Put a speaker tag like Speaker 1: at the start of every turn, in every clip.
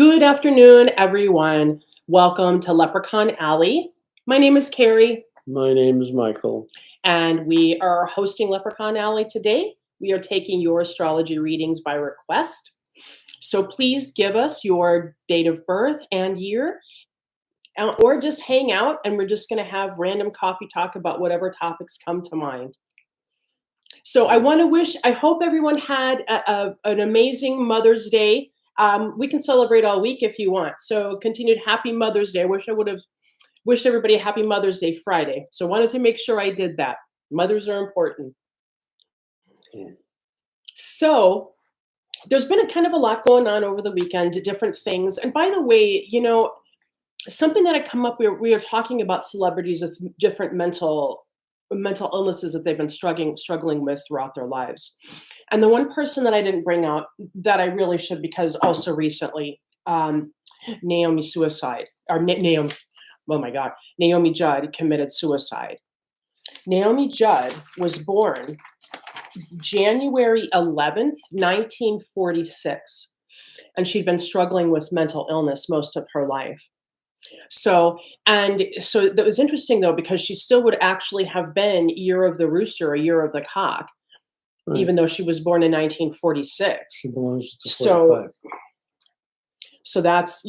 Speaker 1: Good afternoon, everyone. Welcome to Leprechaun Alley. My name is Carrie,
Speaker 2: My name is Michael.
Speaker 1: and we are hosting Leprechaun Alley today. We are taking your astrology readings by request. So please give us your date of birth and year, or just hang out, and we're just going to have random coffee talk about whatever topics come to mind. So I hope everyone had an amazing Mother's Day. We can celebrate all week if you want. So continued happy Mother's Day. I would have wished everybody a happy Mother's Day Friday. So wanted to make sure I did that. Mothers are important.
Speaker 2: Yeah.
Speaker 1: So there's been a kind of a lot going on over the weekend, different things. And by the way, something that had come up, we were talking about celebrities with different mental illnesses that they've been struggling with throughout their lives. And the one person that I didn't bring out that I really should, because also recently, Naomi suicide, or Naomi, oh my God, Naomi Judd committed suicide. Naomi Judd was born January 11th, 1946, and she'd been struggling with mental illness most of her life. So that was interesting though, because she still would actually have been Year of the Rooster, or Year of the Cock,
Speaker 2: Right.
Speaker 1: even though she was born in 1946.
Speaker 2: She belongs to
Speaker 1: So,
Speaker 2: 45.
Speaker 1: so that's,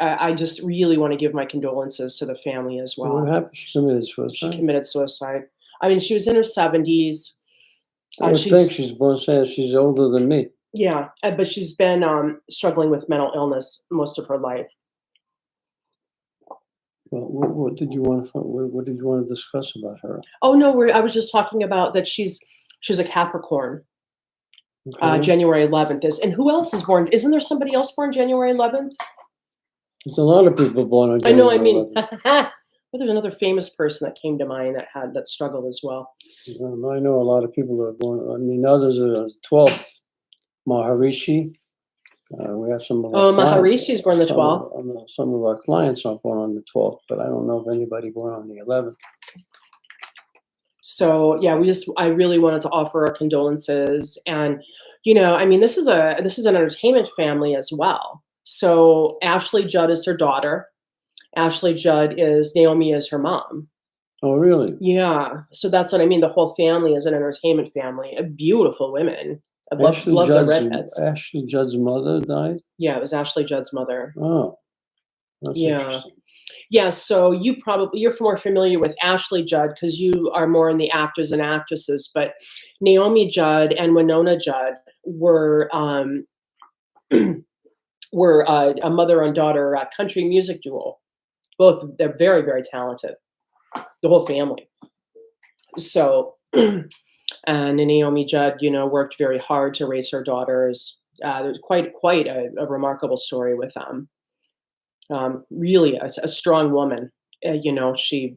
Speaker 1: I just really want to give my condolences to the family as
Speaker 2: So what
Speaker 1: well.
Speaker 2: happened? She committed
Speaker 1: She
Speaker 2: suicide?
Speaker 1: committed suicide. I mean, she was in her 70s.
Speaker 2: I would think she's born saying she's older than me.
Speaker 1: Yeah, but she's been struggling with mental illness most of her life.
Speaker 2: Well, what did you want to discuss about her?
Speaker 1: Oh no, I was just talking about that she's a Capricorn.
Speaker 2: Okay.
Speaker 1: January 11th is, and who else is born? Isn't there somebody else born January 11th?
Speaker 2: There's a lot of people born on
Speaker 1: I know. I
Speaker 2: January
Speaker 1: mean,
Speaker 2: 11th.
Speaker 1: but there's another famous person that came to mind that struggled as well.
Speaker 2: I know a lot of people that are born. I mean, others are the 12th. Maharishi. We have some of our clients.
Speaker 1: Maharishi's born the 12th.
Speaker 2: Some of our clients are born on the 12th, but I don't know of anybody born on the 11th.
Speaker 1: So yeah, I really wanted to offer our condolences, and I mean, this is an entertainment family as well. So Ashley Judd is her daughter. Naomi is her mom.
Speaker 2: Oh, really?
Speaker 1: Yeah. So that's what I mean. The whole family is an entertainment family. Beautiful women. I love the redheads.
Speaker 2: Ashley Judd's mother died?
Speaker 1: Yeah, it was Ashley Judd's mother.
Speaker 2: Oh, that's interesting.
Speaker 1: Yeah, so you're more familiar with Ashley Judd because you are more in the actors and actresses, but Naomi Judd and Winona Judd were a mother and daughter country music duo. Both, they're very, very talented. The whole family. So, and Naomi Judd, worked very hard to raise her daughters. There's quite a remarkable story with them. Really a strong woman. She.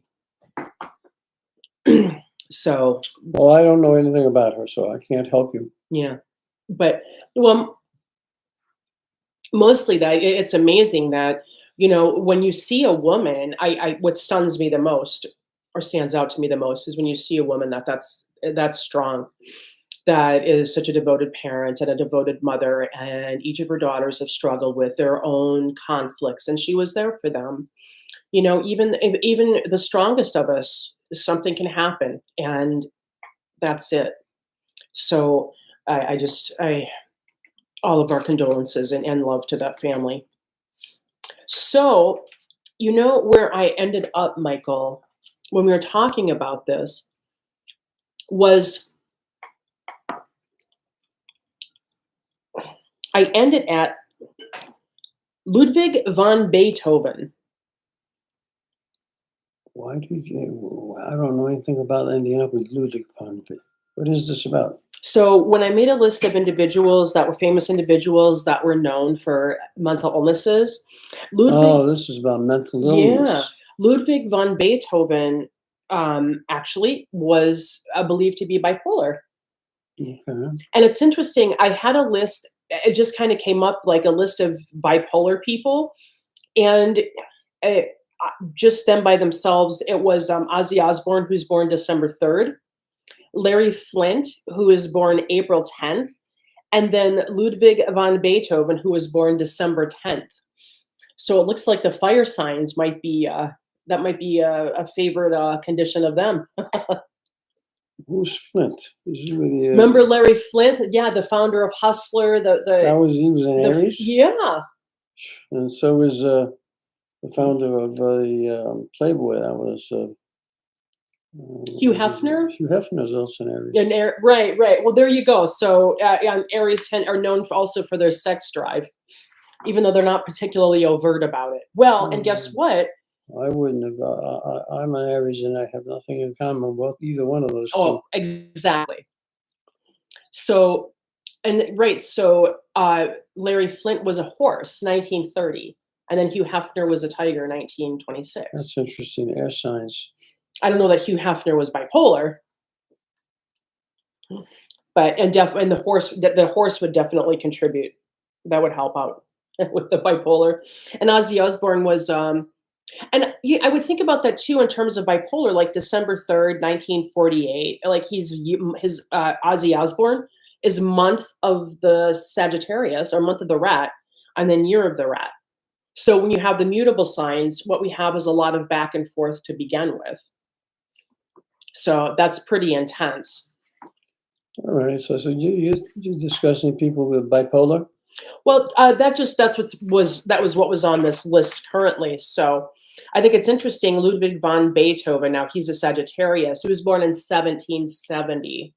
Speaker 1: So.
Speaker 2: Well, I don't know anything about her, so I can't help you.
Speaker 1: Yeah, but mostly that it's amazing that when you see a woman, what stuns me the most, or stands out to me the most, is when you see a woman that's strong, that is such a devoted parent and a devoted mother, and each of her daughters have struggled with their own conflicts, and she was there for them. Even the strongest of us, something can happen, and that's it. So all of our condolences and love to that family. So, where I ended up, Michael, when we were talking about this, was I ended at Ludwig van Beethoven.
Speaker 2: Why did you? I don't know anything about ending up with Ludwig van Beethoven. What is this about?
Speaker 1: So when I made a list of individuals that were famous individuals that were known for mental illnesses,
Speaker 2: this is about mental illness.
Speaker 1: Yeah, Ludwig van Beethoven actually was believed to be bipolar.
Speaker 2: Okay.
Speaker 1: And it's interesting. I had a list. It just kind of came up like a list of bipolar people, and just them by themselves, it was Ozzy Osbourne, who's born December 3rd. Larry Flint, who is born April 10th, And then Ludwig van Beethoven, who was born December 10th. So it looks like the fire signs might be that might be a favorite condition of them.
Speaker 2: Who's Flint? Is he with
Speaker 1: Remember Larry Flint? Yeah, the founder of Hustler.
Speaker 2: he was an Aries,
Speaker 1: Yeah.
Speaker 2: and so was the founder of the Playboy. That was
Speaker 1: Hugh Hefner.
Speaker 2: Hugh Hefner is also an Aries.
Speaker 1: Right, right. Well, there you go. So Aries are known also for their sex drive, even though they're not particularly overt about it. Well, and guess what?
Speaker 2: I wouldn't have. I'm an Aries, and I have nothing in common with either one of those two.
Speaker 1: Oh, exactly. So, and right, so Larry Flint was a horse, 1930, and then Hugh Hefner was a tiger, 1926.
Speaker 2: That's interesting. Air signs.
Speaker 1: I don't know that Hugh Hefner was bipolar, but and the horse would definitely contribute. That would help out with the bipolar. And Ozzy Osbourne was and yeah, I would think about that too in terms of bipolar, like December 3rd, 1948. Like his Ozzy Osbourne is month of the Sagittarius or month of the rat, and then year of the rat. So when you have the mutable signs, what we have is a lot of back and forth to begin with. So that's pretty intense.
Speaker 2: All right. So you're discussing people with bipolar.
Speaker 1: Well, that was what was on this list currently. So I think it's interesting. Ludwig van Beethoven. Now he's a Sagittarius. He was born in 1770.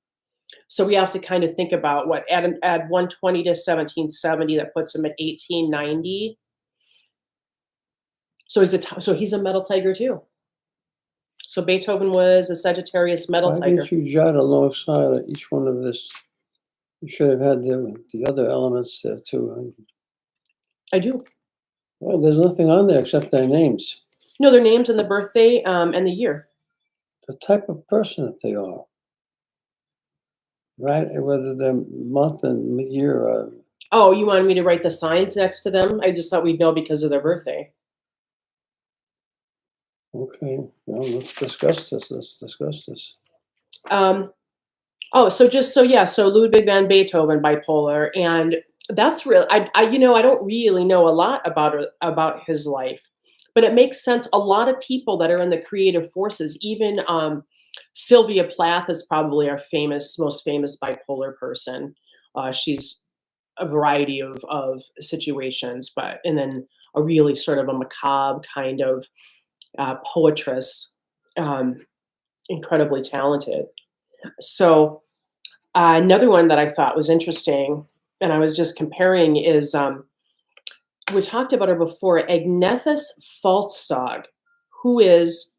Speaker 1: So we have to kind of think about what add 120 to 1770. That puts him at 1890. So he's a metal tiger too. So Beethoven was a Sagittarius metal
Speaker 2: Why
Speaker 1: tiger.
Speaker 2: didn't you jot alongside each one of this? You should have had the other elements there too.
Speaker 1: I do.
Speaker 2: Well, there's nothing on there except their names.
Speaker 1: No, their names and the birthday and the year.
Speaker 2: The type of person that they are. Right? Whether they're month and year.
Speaker 1: Oh, you wanted me to write the signs next to them? I just thought we'd know because of their birthday.
Speaker 2: Okay. Well, let's discuss this.
Speaker 1: Oh, so Ludwig van Beethoven, bipolar, and that's real. I don't really know a lot about his life, but it makes sense. A lot of people that are in the creative forces, even Sylvia Plath is probably our most famous bipolar person. She's a variety of situations, and then a really sort of a macabre kind of poetress, incredibly talented. So another one that I thought was interesting, and I was just comparing, is we talked about her before, Agnethus Falstog, who is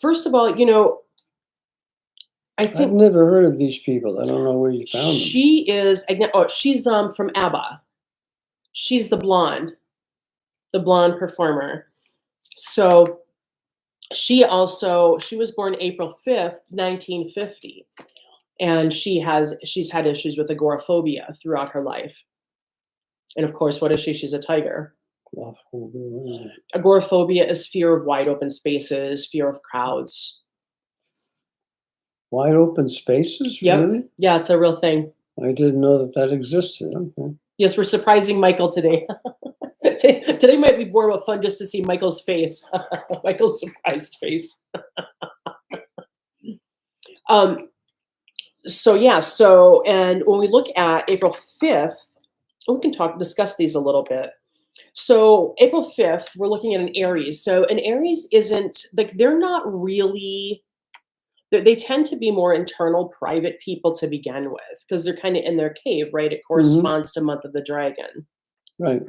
Speaker 1: first of all, I
Speaker 2: I've
Speaker 1: think
Speaker 2: never heard of these people. I don't know where you found them.
Speaker 1: she's from ABBA. She's the blonde performer. So she was born April 5th, 1950. And she's had issues with agoraphobia throughout her life. And of course, what is she? She's a tiger. Agoraphobia is fear of wide open spaces, fear of crowds.
Speaker 2: Wide open spaces?
Speaker 1: Yep.
Speaker 2: Really?
Speaker 1: Yeah, it's a real thing.
Speaker 2: I didn't know that existed. Okay.
Speaker 1: Yes, we're surprising Michael today. Today might be more fun just to see Michael's face. Michael's surprised face. And when we look at April 5th, we can discuss these a little bit. So April 5th, we're looking at an Aries. So an Aries isn't like, they're not really, they tend to be more internal, private people to begin with, because they're kind of in their cave, right? It corresponds to month of the dragon.
Speaker 2: Right.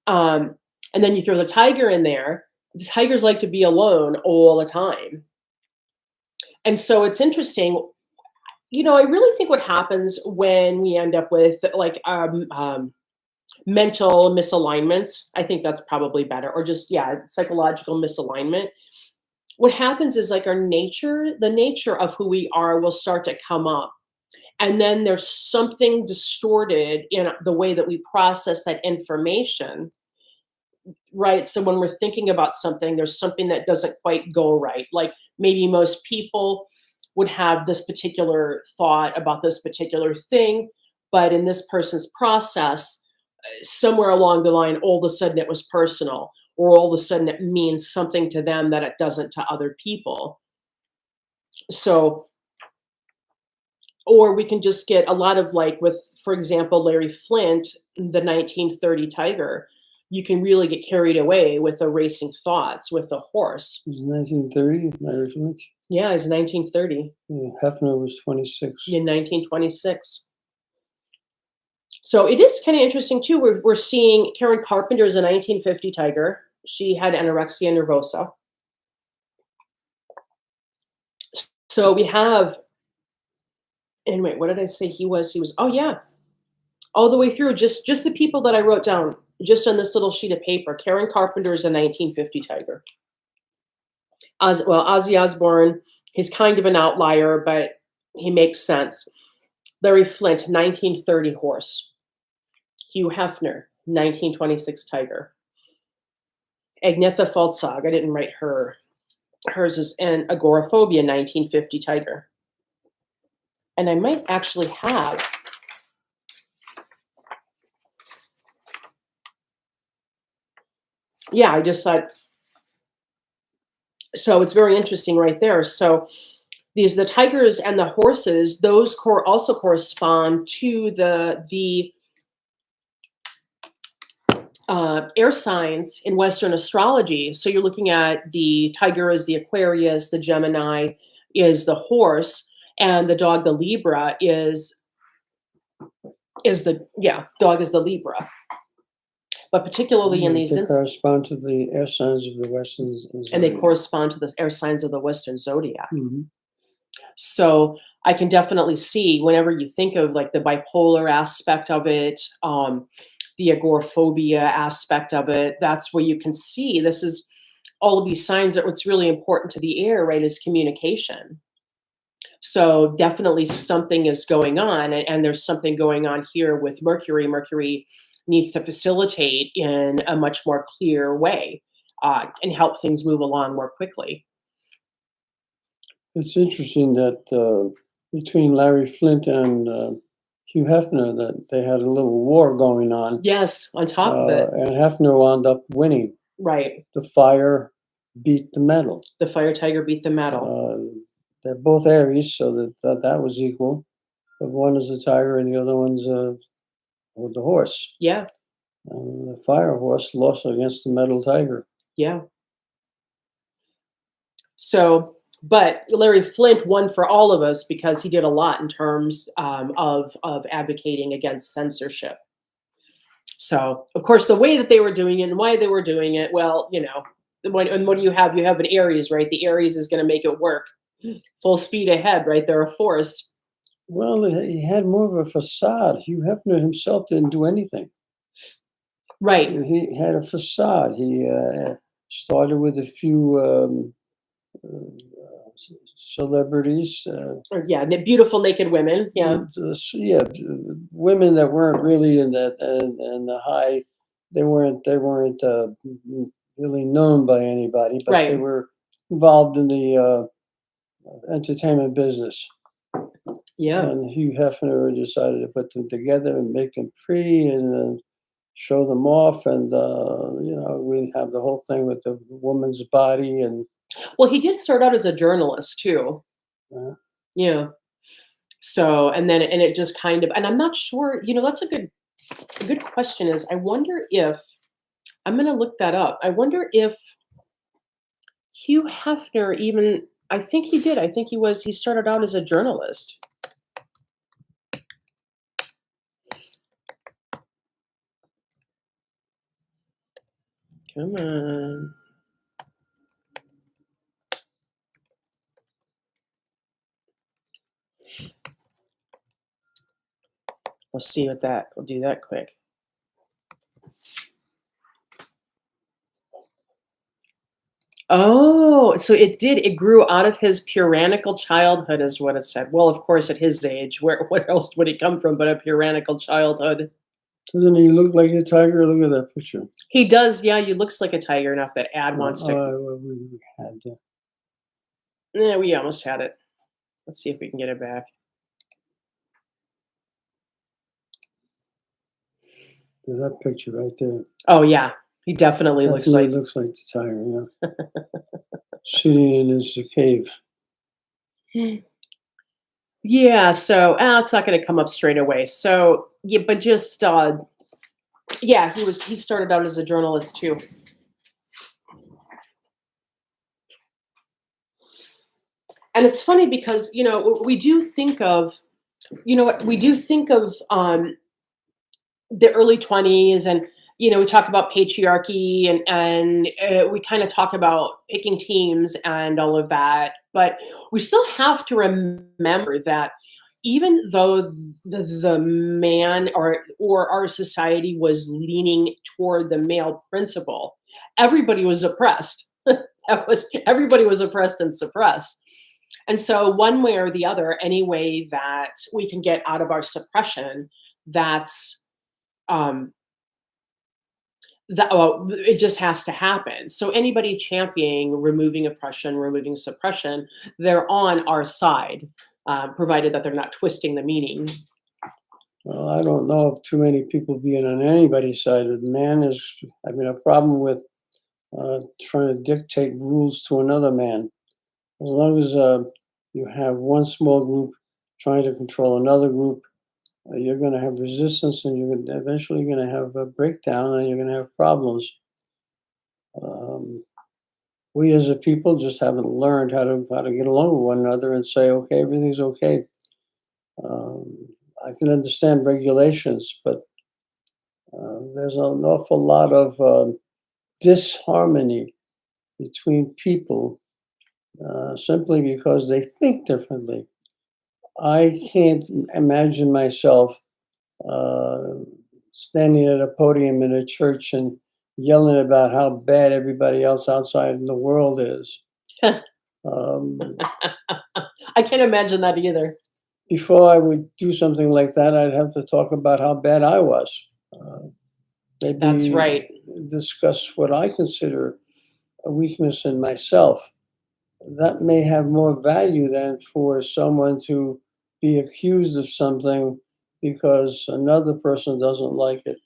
Speaker 1: And then you throw the tiger in there. The tigers like to be alone all the time. And so it's interesting. I really think what happens when we end up with like mental misalignments, I think that's probably better, or just, psychological misalignment. What happens is like the nature of who we are will start to come up. And then there's something distorted in the way that we process that information, right? So when we're thinking about something, there's something that doesn't quite go right. Like maybe most people would have this particular thought about this particular thing, but in this person's process, somewhere along the line, all of a sudden it was personal, or all of a sudden it means something to them that it doesn't to other people. So, or we can just get a lot of like with, for example, Larry Flint, the 1930 tiger. You can really get carried away with the racing thoughts with a horse.
Speaker 2: It was 1930, Larry Flint.
Speaker 1: Yeah, it's 1930
Speaker 2: Yeah, Hefner was 26.
Speaker 1: in 1926. So it is kind of interesting too. We're seeing Karen Carpenter is a 1950 tiger. She had anorexia nervosa. So we have, and wait, what did I say he was? He was, oh yeah, all the way through, just the people that I wrote down, just on this little sheet of paper. Karen Carpenter is a 1950 tiger. Ozzy Osbourne, he's kind of an outlier, but he makes sense. Larry Flint, 1930 horse. Hugh Hefner, 1926 tiger. Agnetha Faltzog, I didn't write her. Hers is an agoraphobia, 1950 tiger. And I might actually have, yeah, I just thought, so it's very interesting right there. So the tigers and the horses, those also correspond to the air signs in Western astrology. So you're looking at the tiger as the Aquarius, the Gemini is the horse, and the dog, the Libra, is the, yeah, dog is the Libra. But particularly in these
Speaker 2: They correspond to the air signs of the Western zodiac.
Speaker 1: And they correspond to the air signs of the Western zodiac.
Speaker 2: Mm-hmm.
Speaker 1: So I can definitely see whenever you think of like the bipolar aspect of it, the agoraphobia aspect of it, that's where you can see this is all of these signs that what's really important to the air, right, is communication. So definitely something is going on, and there's something going on here with Mercury. Mercury needs to facilitate in a much more clear way and help things move along more quickly.
Speaker 2: It's interesting that between Larry Flint and Hugh Hefner, that they had a little war going on.
Speaker 1: Yes, on top of it.
Speaker 2: And Hefner wound up winning.
Speaker 1: Right.
Speaker 2: The fire beat the metal.
Speaker 1: The fire tiger beat the metal.
Speaker 2: They're both Aries, so that was equal. But one is a tiger and the other one's with the horse.
Speaker 1: Yeah.
Speaker 2: And the fire horse lost against the metal tiger.
Speaker 1: Yeah. So, but Larry Flint won for all of us because he did a lot in terms of advocating against censorship. So, of course, the way that they were doing it and why they were doing it, well, you know, and what do you have? You have an Aries, right? The Aries is going to make it work. Full speed ahead, right? They're a force.
Speaker 2: Well, he had more of a facade. Hugh Hefner himself didn't do anything.
Speaker 1: Right.
Speaker 2: He had a facade. He started with a few celebrities.
Speaker 1: Yeah, beautiful naked women. Yeah.
Speaker 2: Yeah, women that weren't really in the high. They weren't really known by anybody, but
Speaker 1: Right.
Speaker 2: they were involved in the entertainment business.
Speaker 1: Yeah.
Speaker 2: And Hugh Hefner decided to put them together and make them pretty and show them off. And, you know, we have the whole thing with the woman's body. And
Speaker 1: well, he did start out as a journalist too. Yeah. So, and it just kind of, and I'm not sure, you know, that's a good question is, I wonder if, I'm going to look that up. I wonder if Hugh Hefner even, I think he did. I think he started out as a journalist. Come on. We'll see what that, we'll do that quick. Oh, so it grew out of his puritanical childhood is what it said. Well, of course, at his age, what else would he come from but a puritanical childhood?
Speaker 2: Doesn't he look like a tiger? Look at that picture.
Speaker 1: He does, yeah, he looks like a tiger enough that ad wants to.
Speaker 2: Well, we had
Speaker 1: Yeah, we almost had it. Let's see if we can get it back.
Speaker 2: There's that picture right there.
Speaker 1: Oh, yeah. He definitely looks
Speaker 2: Definitely
Speaker 1: like.
Speaker 2: looks like the tiger, yeah. Sitting in his cave.
Speaker 1: Yeah, so, it's not gonna come up straight away. So, yeah, but just, yeah, he started out as a journalist too. And it's funny because, we do think of, what, we do think of, the early 20s, and, we talk about patriarchy, and we kinda talk about picking teams and all of that, but we still have to remember that even though the man or our society was leaning toward the male principle, everybody was oppressed. That was everybody was oppressed and suppressed. And so one way or the other, any way that we can get out of our suppression, that's um, it just has to happen. So anybody championing removing oppression, removing suppression, they're on our side, provided that they're not twisting the meaning.
Speaker 2: Well, I don't know of too many people being on anybody's side. The man is having a problem with trying to dictate rules to another man. As long as you have one small group trying to control another group, you're going to have resistance, and eventually going to have a breakdown, and you're going to have problems. Um, we as a people just haven't learned how to get along with one another and say, okay, everything's okay. Um, I can understand regulations, but there's an awful lot of disharmony between people simply because they think differently. I can't imagine myself uh, standing at a podium in a church and yelling about how bad everybody else outside in the world is. Um,
Speaker 1: I can't imagine that either.
Speaker 2: Before I would do something like that, I'd have to talk about how bad I was. Uh,
Speaker 1: That's
Speaker 2: Maybe
Speaker 1: right.
Speaker 2: discuss what I consider a weakness in myself. That may have more value than for someone to be accused of something because another person doesn't like it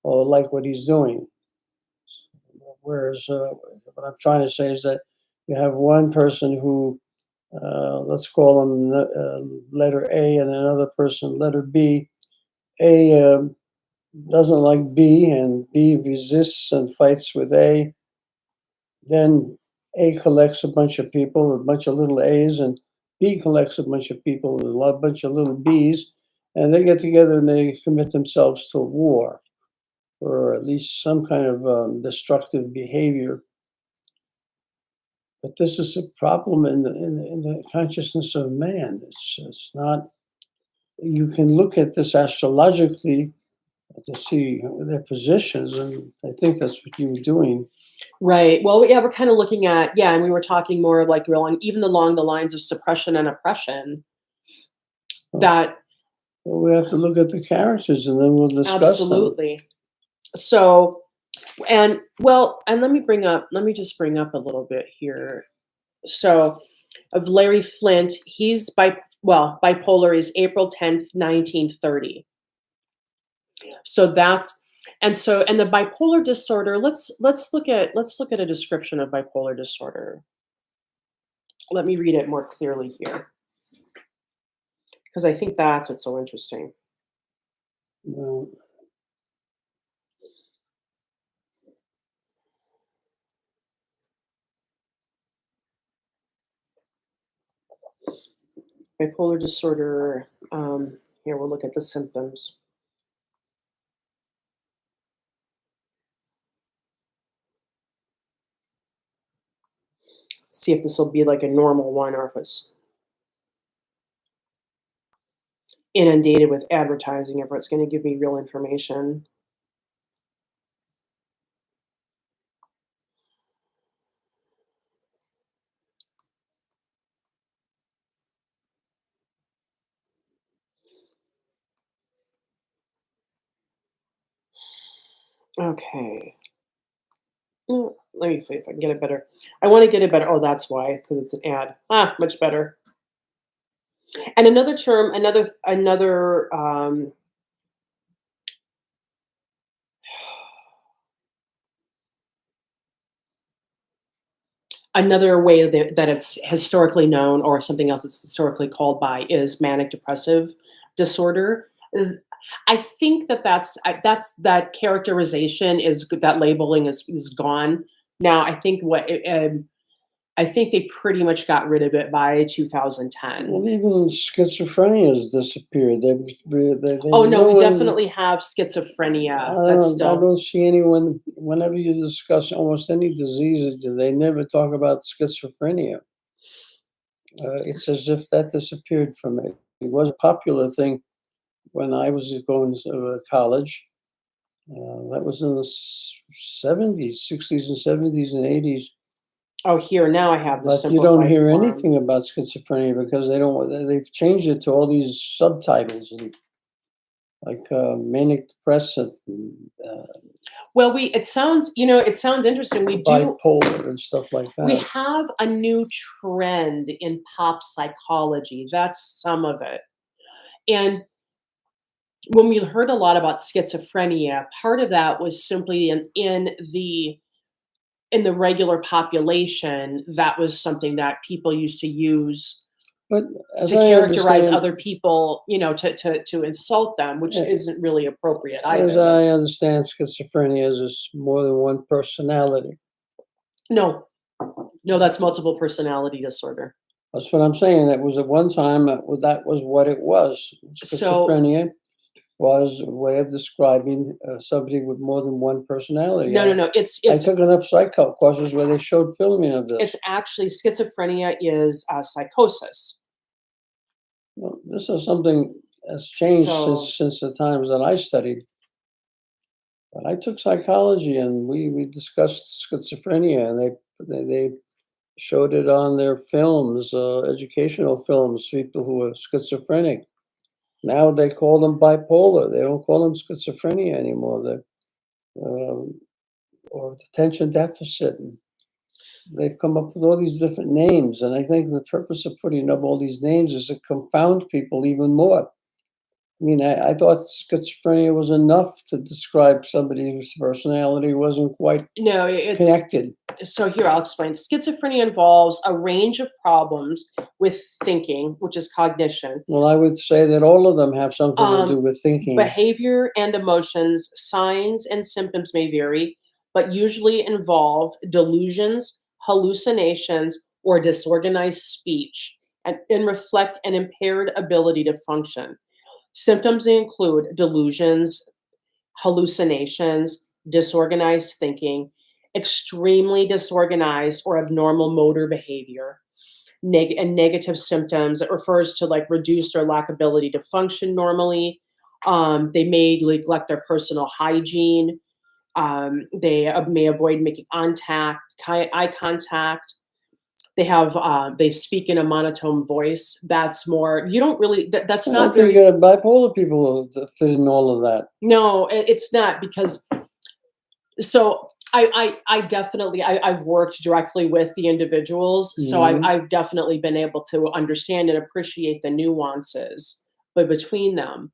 Speaker 2: or like what he's doing. Whereas what I'm trying to say is that you have one person who, let's call him letter A, and another person letter B. A doesn't like B, and B resists and fights with A. Then A collects a bunch of people, a bunch of little A's, and B collects a bunch of people, bunch of little B's, and they get together and they commit themselves to war, or at least some kind of destructive behavior. But this is a problem in the consciousness of man. It's not. You can look at this astrologically to see their positions, and I think that's what you were doing.
Speaker 1: Right. Well, yeah, we're kind of looking at, yeah, and we were talking more of like along even along the lines of suppression and oppression.
Speaker 2: Well,
Speaker 1: That
Speaker 2: we have to look at the characters, and then we'll discuss them.
Speaker 1: absolutely. So, and well, and let me just bring up a little bit here. So, of Larry Flint, he's bipolar is April 10th, 1930. So and the bipolar disorder, let's look at a description of bipolar disorder. Let me read it more clearly here because I think that's what's so interesting.
Speaker 2: Well,
Speaker 1: Bipolar disorder, here we'll look at the symptoms. See if this will be like a normal one or if it's inundated with advertising, if it's going to give me real information. Okay. Let me see if I can get it better. I want to get it better. Oh, that's why, because it's an ad. Ah, much better. And another term, another way that it's historically known, or something else it's historically called by, is manic depressive disorder. Uh, I think that characterization that labeling is gone now. I think they pretty much got rid of it by 2010.
Speaker 2: Well, even schizophrenia has disappeared. They've
Speaker 1: Oh no, we
Speaker 2: ruined.
Speaker 1: definitely have schizophrenia. That's
Speaker 2: I
Speaker 1: still
Speaker 2: don't see anyone. Whenever you discuss almost any diseases, they never talk about schizophrenia. It's as if that disappeared from it. It was a popular thing when I was going to college. That was in the 70s, 60s, and 70s, and 80s.
Speaker 1: Oh, here now I have the
Speaker 2: But you don't
Speaker 1: simplified
Speaker 2: hear
Speaker 1: form.
Speaker 2: anything about schizophrenia because they've changed it to all these subtitles and like manic depressive, and,
Speaker 1: Well, it sounds interesting.
Speaker 2: bipolar, and stuff like
Speaker 1: We
Speaker 2: that.
Speaker 1: have a new trend in pop psychology. That's some of it. And when we heard a lot about schizophrenia, part of that was simply in the regular population, that was something that people used to use
Speaker 2: But as
Speaker 1: to
Speaker 2: I
Speaker 1: characterize
Speaker 2: understand,
Speaker 1: other people, to insult them, which
Speaker 2: eh,
Speaker 1: isn't really appropriate
Speaker 2: as
Speaker 1: either.
Speaker 2: I
Speaker 1: That's
Speaker 2: understand, schizophrenia is just more than one personality.
Speaker 1: no, no, that's multiple personality disorder.
Speaker 2: That's what I'm saying. That was at one time, that was what it was.
Speaker 1: So
Speaker 2: Schizophrenia was a way of describing somebody with more than one personality.
Speaker 1: no, no, no.
Speaker 2: I took enough psycho courses where they showed filming of
Speaker 1: It's
Speaker 2: this.
Speaker 1: actually schizophrenia is psychosis.
Speaker 2: Well, this is something that's changed
Speaker 1: So
Speaker 2: since the times that I studied. But I took psychology, and we discussed schizophrenia, and they showed it on their films, educational films. People who are schizophrenic now they call them bipolar. They don't call them schizophrenia anymore. Um, or attention deficit. And they've come up with all these different names, and I think the purpose of putting up all these names is to confound people even more. I mean, I thought schizophrenia was enough to describe somebody whose personality wasn't quite
Speaker 1: no, it's
Speaker 2: connected.
Speaker 1: so here I'll explain. Schizophrenia involves a range of problems with thinking, which is cognition,
Speaker 2: Well, I would say that all of them have something to do
Speaker 1: um,
Speaker 2: with thinking.
Speaker 1: behavior and emotions. Signs and symptoms may vary, but usually involve delusions, hallucinations, or disorganized speech, and reflect an impaired ability to function. Symptoms include delusions, hallucinations, disorganized thinking, extremely disorganized or abnormal motor behavior, and negative symptoms that refers to like reduced or lack ability to function normally. They may neglect their personal hygiene. They may avoid making eye contact. They speak in a monotone voice. That's more. You don't really. That's
Speaker 2: And I
Speaker 1: not
Speaker 2: think
Speaker 1: very.
Speaker 2: bipolar people fit in all of that.
Speaker 1: No, it's not because so I definitely I've worked directly with the individuals, so
Speaker 2: Mhm.
Speaker 1: I've definitely been able to understand and appreciate the nuances, but between them.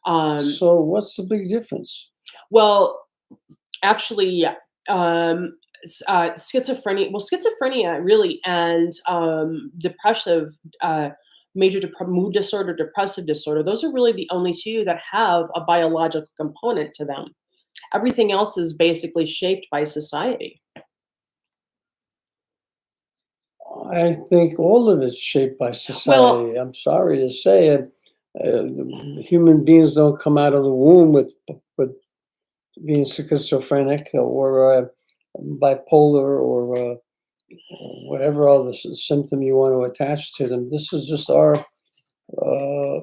Speaker 1: Um,
Speaker 2: So what's the big difference?
Speaker 1: well, actually, yeah, schizophrenia really, and mood disorder, depressive disorder. Those are really the only two that have a biological component to them. Everything else is basically shaped by society.
Speaker 2: I think all of it's shaped by
Speaker 1: Well,
Speaker 2: society. I'm sorry to say it. Human beings don't come out of the womb with being schizophrenic or bipolar or whatever other symptom you want to attach to them. This is just our uh,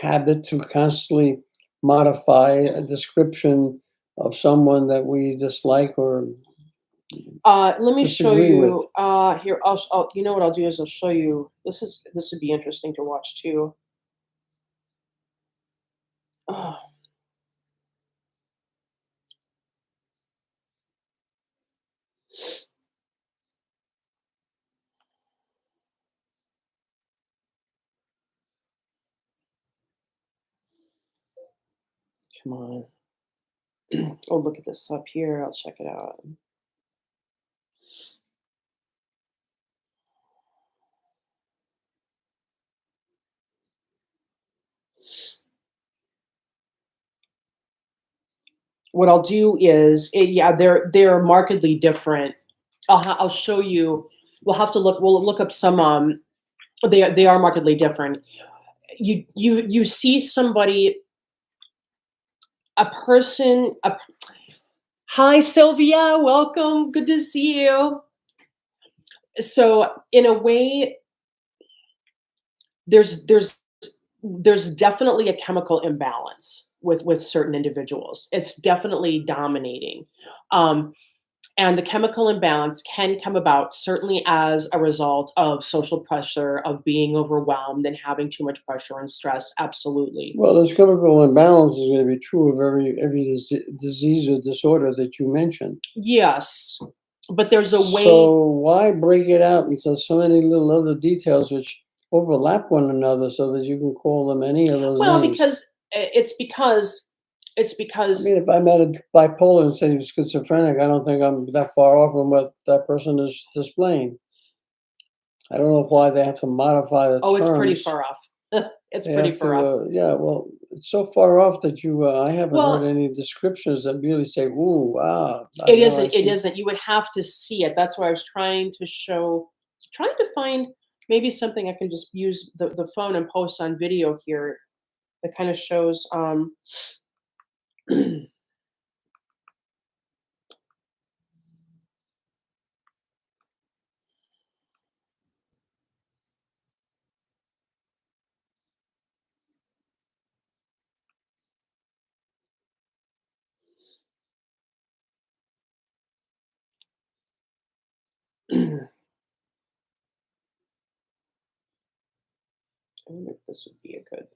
Speaker 2: habit to constantly modify a description of someone that we dislike or
Speaker 1: let me show
Speaker 2: disagree with.
Speaker 1: you. Here, you know what I'll do is I'll show you. This would be interesting to watch too. Oh, Come on. Oh, look at this up here. I'll check it out. What I'll do is, yeah, they're markedly different. I'll show you. We'll have to look. We'll look up some. They are markedly different. You see somebody, a person. Hi, Sylvia. Welcome. Good to see you. So, in a way, there's there's there's definitely a chemical imbalance with certain individuals. It's definitely dominating. Um, and the chemical imbalance can come about certainly as a result of social pressure, of being overwhelmed and having too much pressure and stress. Absolutely.
Speaker 2: Well, this chemical imbalance is going to be true of every disease or disorder that you mentioned.
Speaker 1: Yes. But there's a way.
Speaker 2: So why break it out into so many little other details which overlap one another so that you can call them any of those
Speaker 1: Well,
Speaker 2: names?
Speaker 1: because it's
Speaker 2: I
Speaker 1: because
Speaker 2: mean, if I met a bipolar and said he was schizophrenic, I don't think I'm that far off from what that person is displaying. I don't know why they have to modify the
Speaker 1: oh, it's pretty
Speaker 2: terms.
Speaker 1: far off. It's
Speaker 2: They
Speaker 1: pretty
Speaker 2: have
Speaker 1: far
Speaker 2: to,
Speaker 1: off.
Speaker 2: yeah, well, it's so far off that I haven't heard
Speaker 1: Well,
Speaker 2: any descriptions that really say, ooh, wow, I
Speaker 1: it
Speaker 2: know I
Speaker 1: isn't, it
Speaker 2: see.
Speaker 1: isn't. You would have to see it. That's why I was trying to find maybe something I can just use the phone and post on video here that kind of shows, I wonder if this would be a good.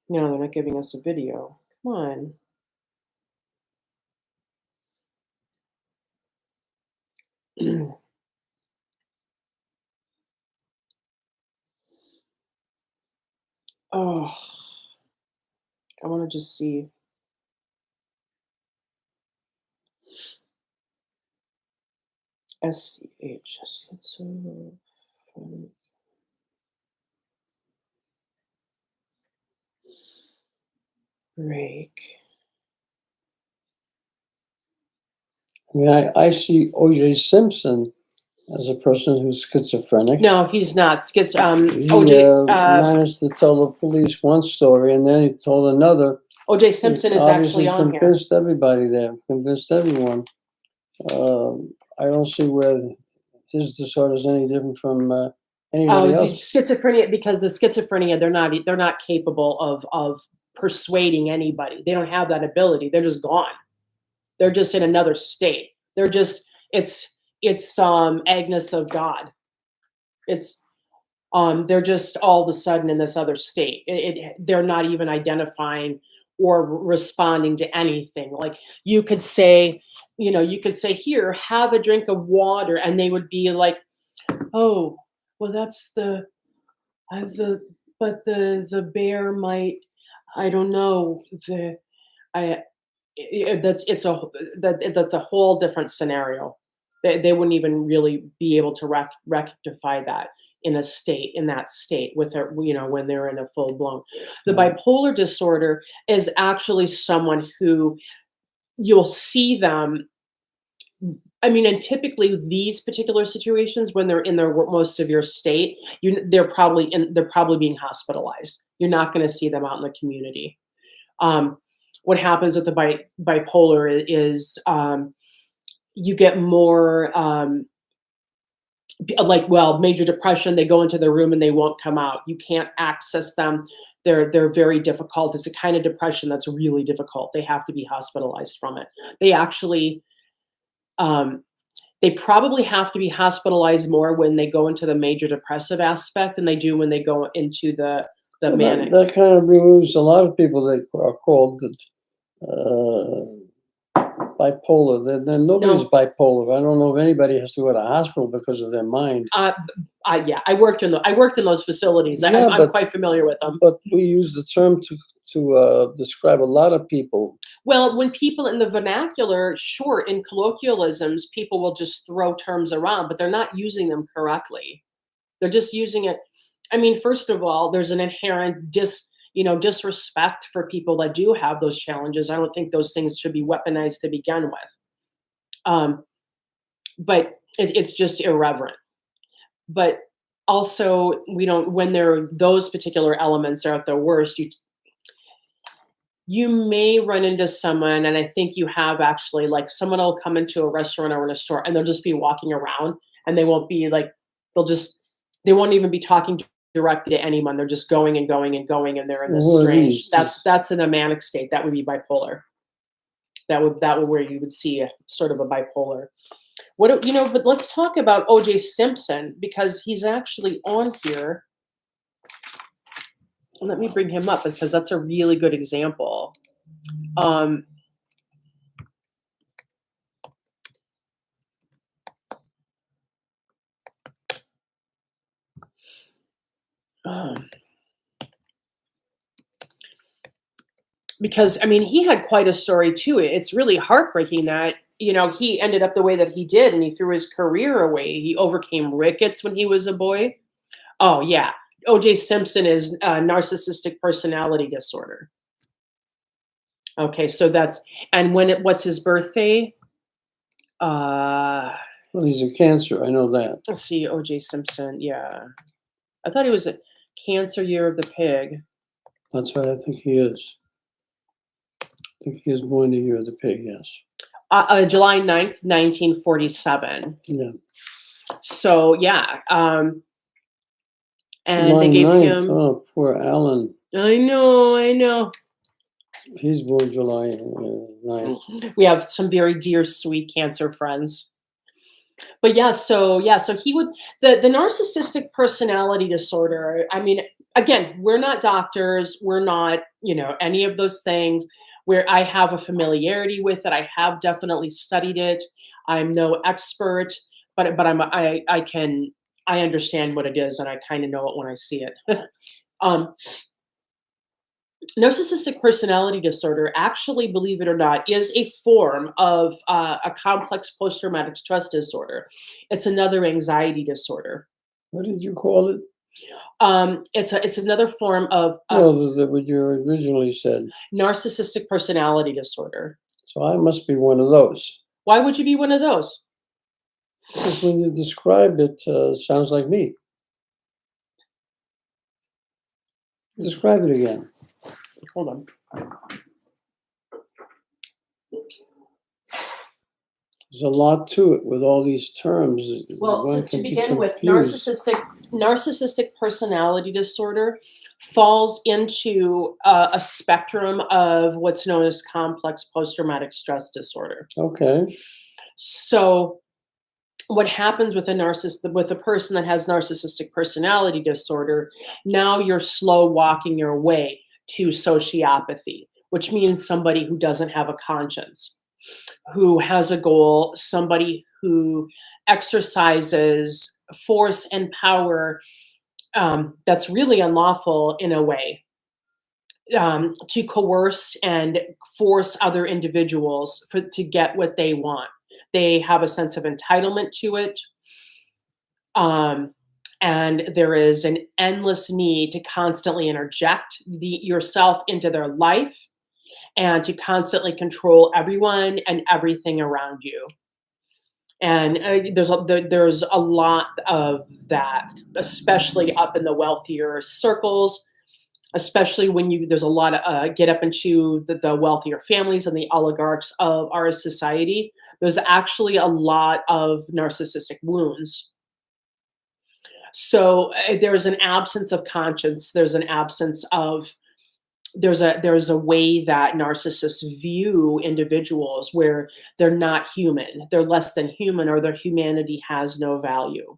Speaker 1: No, they're not giving us a video. Come on. Oh, I want to just see. SCH. Schizophrenic. Break.
Speaker 2: I mean, I see O.J. Simpson as a person who's schizophrenic.
Speaker 1: No, he's not.
Speaker 2: He
Speaker 1: OJ
Speaker 2: managed to tell the police one story and then he told another.
Speaker 1: OJ
Speaker 2: He's
Speaker 1: Simpson is actually
Speaker 2: obviously
Speaker 1: on here.
Speaker 2: convinced everybody there, convinced everyone. I don't see where his disorder is any different from
Speaker 1: Oh,
Speaker 2: anybody else.
Speaker 1: schizophrenia, because the schizophrenia, they're not capable of persuading anybody. They don't have that ability. They're just gone. They're just in another state. They're just it's Agnes of God. It's they're just all of a sudden in this other state. They're not even identifying or responding to anything. Like you could say, you could say, here, have a drink of water, and they would be like, oh, well, that's the but the bear might, I don't know, I that's it's a that's a whole different scenario. They wouldn't even really be able to rectify that in that state with their, when they're in a full blown. The
Speaker 2: Right.
Speaker 1: bipolar disorder is actually someone who you'll see them. I mean, and typically these particular situations, when they're in their most severe state, they're probably being hospitalized. You're not going to see them out in the community. Um, what happens with the bipolar is, you get more, like, well, major depression. They go into their room and they won't come out. You can't access them. They're very difficult. It's a kind of depression that's really difficult. They have to be hospitalized from it. They actually, um, they probably have to be hospitalized more when they go into the major depressive aspect than they do when they go into the
Speaker 2: Well, that,
Speaker 1: manic.
Speaker 2: that kind of removes a lot of people that are called uh, bipolar. Then nobody's
Speaker 1: No,
Speaker 2: bipolar. I don't know if anybody has to go to hospital because of their mind.
Speaker 1: yeah, I worked in those facilities.
Speaker 2: Yeah,
Speaker 1: I'm quite familiar with them.
Speaker 2: but we use the term to describe a lot of people.
Speaker 1: Well, when people in the vernacular, sure, in colloquialisms, people will just throw terms around, but they're not using them correctly. They're just using it. I mean, first of all, there's an inherent disrespect for people that do have those challenges. I don't think those things should be weaponized to begin with. Um, but it's just irreverent. But also, we don't when there those particular elements are at their worst. You may run into someone, and I think you have actually, like, someone will come into a restaurant or in a store, and they'll just be walking around, and they won't be like, they'll just, they won't even be talking directly to anyone. They're just going and going and going, and they're in
Speaker 2: Well,
Speaker 1: this
Speaker 2: who are
Speaker 1: strange.
Speaker 2: these?
Speaker 1: That's in a manic state. That would be bipolar. That would where you would see a sort of a bipolar. But let's talk about O.J. Simpson because he's actually on here. Let me bring him up because that's a really good example. Um, um, because I mean, he had quite a story too. It's really heartbreaking that he ended up the way that he did, and he threw his career away. He overcame rickets when he was a boy. Oh yeah, O.J. Simpson is narcissistic personality disorder. Okay, so that's and what's his birthday? Uh,
Speaker 2: Well, he's a Cancer. I know that.
Speaker 1: let's see, O.J. Simpson. Yeah, I thought he was a Cancer year of the pig.
Speaker 2: That's what I think he is. I think he is born the year of the pig. Yes.
Speaker 1: July 9th, 1947.
Speaker 2: Yeah.
Speaker 1: So yeah, and
Speaker 2: July
Speaker 1: they gave
Speaker 2: 9th.
Speaker 1: him.
Speaker 2: Oh, poor Alan.
Speaker 1: I know.
Speaker 2: He's born July 9th.
Speaker 1: We have some very dear, sweet Cancer friends. But so he would the narcissistic personality disorder. I mean, again, we're not doctors, we're not any of those things. Where I have a familiarity with it, I have definitely studied it. I'm no expert, but I understand what it is, and I kind of know it when I see it. um, Narcissistic personality disorder, actually, believe it or not, is a form of a complex post-traumatic stress disorder. It's another anxiety disorder.
Speaker 2: What did you call it?
Speaker 1: It's another form of
Speaker 2: No, what you originally said.
Speaker 1: narcissistic personality disorder.
Speaker 2: So I must be one of those.
Speaker 1: Why would you be one of those?
Speaker 2: Because when you described it, sounds like me. Describe it again.
Speaker 1: Hold on.
Speaker 2: There's a lot to it with all these terms.
Speaker 1: Well,
Speaker 2: One
Speaker 1: so to
Speaker 2: can be
Speaker 1: begin with,
Speaker 2: confused.
Speaker 1: narcissistic personality disorder falls into a spectrum of what's known as complex post-traumatic stress disorder.
Speaker 2: Okay.
Speaker 1: So, what happens with a person that has narcissistic personality disorder? Now you're slow walking your way to sociopathy, which means somebody who doesn't have a conscience, who has a goal, somebody who exercises force and power that's really unlawful in a way, to coerce and force other individuals to get what they want. They have a sense of entitlement to it. And there is an endless need to constantly interject yourself into their life and to constantly control everyone and everything around you. And there's a lot of that, especially up in the wealthier circles, especially when there's a lot of get up into the wealthier families and the oligarchs of our society. There's actually a lot of narcissistic wounds. So there's an absence of conscience. There's a way that narcissists view individuals where they're not human, they're less than human, or their humanity has no value.